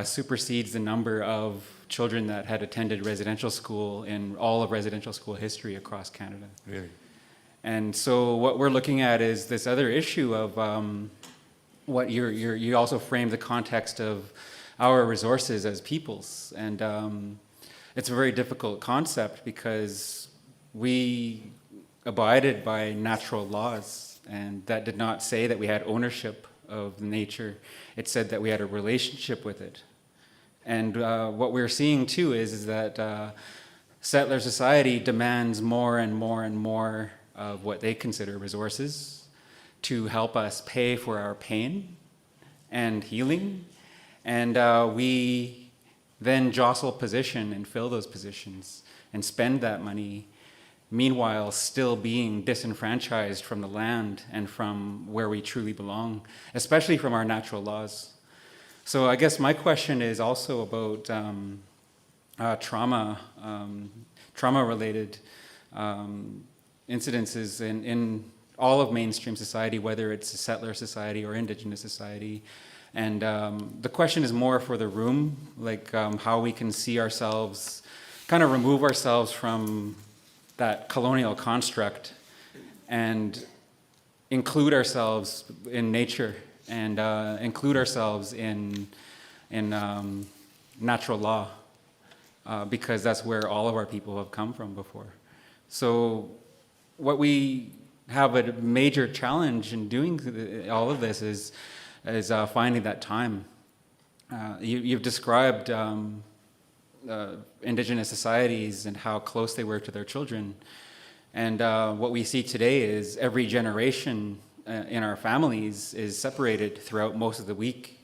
supersedes the number of children that had attended residential school in all of residential school history across Canada. Really? And so what we're looking at is this other issue of what you also framed the context of our resources as peoples. And it's a very difficult concept because we abided by natural laws, and that did not say that we had ownership of nature. It said that we had a relationship with it. And what we're seeing too is that settler society demands more and more and more of what they consider resources to help us pay for our pain and healing. And we then jostle position and fill those positions and spend that money, meanwhile still being disenfranchised from the land and from where we truly belong, especially from our natural laws. So I guess my question is also about trauma-related incidences in all of mainstream society, whether it's a settler society or Indigenous society. And the question is more for the room, like how we can see ourselves, kind of remove ourselves from that colonial construct and include ourselves in nature and include ourselves in natural law, because that's where all of our people have come from before. So what we have a major challenge in doing all of this is finding that time. You've described Indigenous societies and how close they were to their children. And what we see today is every generation in our families is separated throughout most of the week.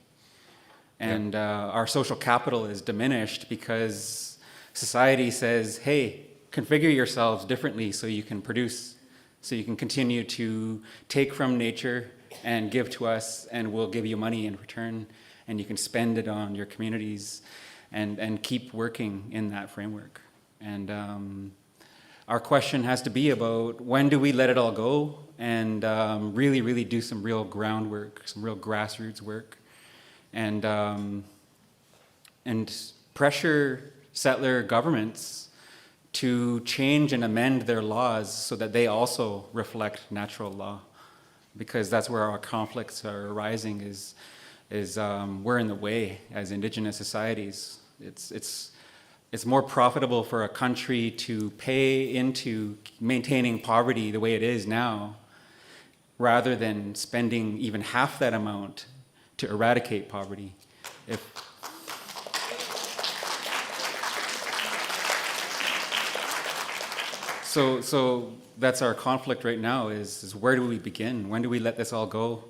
And our social capital is diminished because society says, hey, configure yourselves differently so you can produce, so you can continue to take from nature and give to us, and we'll give you money in return, and you can spend it on your communities and keep working in that framework. And our question has to be about when do we let it all go and really, really do some real groundwork, some real grassroots work, and pressure settler governments to change and amend their laws so that they also reflect natural law, because that's where our conflicts are arising. Is we're in the way as Indigenous societies. It's more profitable for a country to pay into maintaining poverty the way it is now, rather than spending even half that amount to eradicate poverty. So that's our conflict right now is where do we begin? When do we let this all go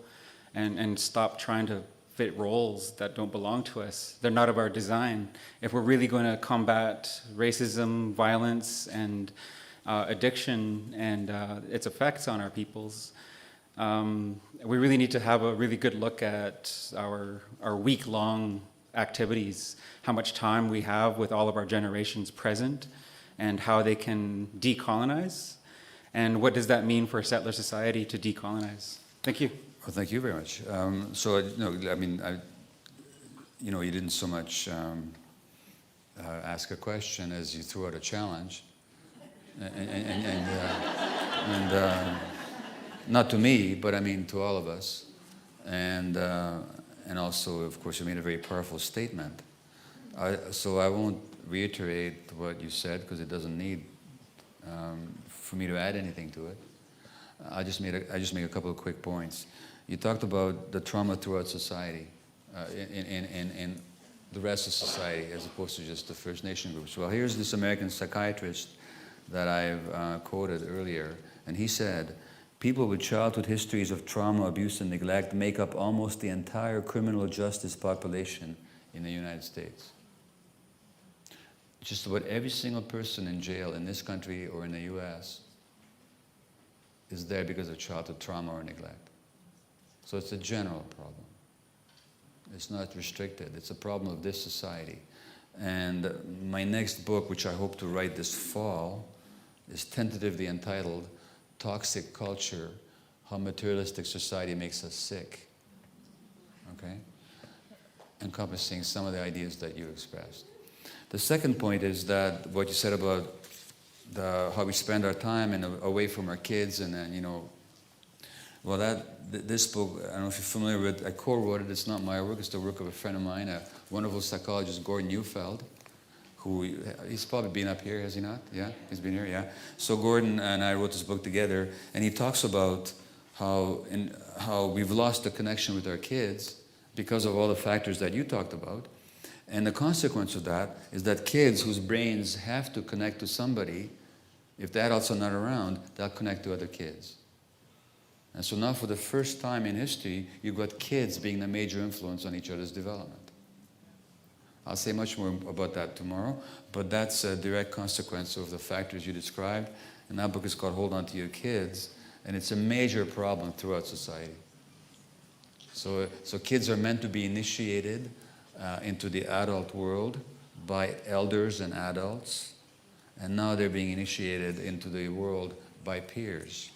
and stop trying to fit roles that don't belong to us? They're not of our design. If we're really going to combat racism, violence, and addiction and its effects on our peoples, we really need to have a really good look at our week-long activities, how much time we have with all of our generations present, and how they can decolonize, and what does that mean for settler society to decolonize? Thank you. Well, thank you very much. So, I mean, you didn't so much ask a question as you threw out a challenge. And not to me, but I mean to all of us. And also, of course, you made a very powerful statement. So I won't reiterate what you said because it doesn't need for me to add anything to it. I just make a couple of quick points. You talked about the trauma throughout society, in the rest of society, as opposed to just the First Nation groups. Well, here's this American psychiatrist that I've quoted earlier, and he said, "People with childhood histories of trauma, abuse, and neglect make up almost the entire criminal justice population in the United States." Just about every single person in jail in this country or in the US is there because of childhood trauma or neglect. So it's a general problem. It's not restricted. It's a problem of this society. And my next book, which I hope to write this fall, is tentatively entitled Toxic Culture, How Materialistic Society Makes Us Sick. Okay? Encompassing some of the ideas that you expressed. The second point is that what you said about how we spend our time and away from our kids, and then, well, this book, I don't know if you're familiar with, I co-wrote it. It's not my work. It's the work of a friend of mine, a wonderful psychologist, Gordon Neufeld, who, he's probably been up here, has he not? Yeah, he's been here, yeah. So Gordon and I wrote this book together, and he talks about how we've lost the connection with our kids because of all the factors that you talked about. And the consequence of that is that kids whose brains have to connect to somebody, if the adults are not around, they'll connect to other kids. And so now for the first time in history, you've got kids being the major influence on each other's development. I'll say much more about that tomorrow, but that's a direct consequence of the factors you described. And that book is called Hold On to Your Kids, and it's a major problem throughout society. So kids are meant to be initiated into the adult world by elders and adults, and now they're being initiated into the world by peers.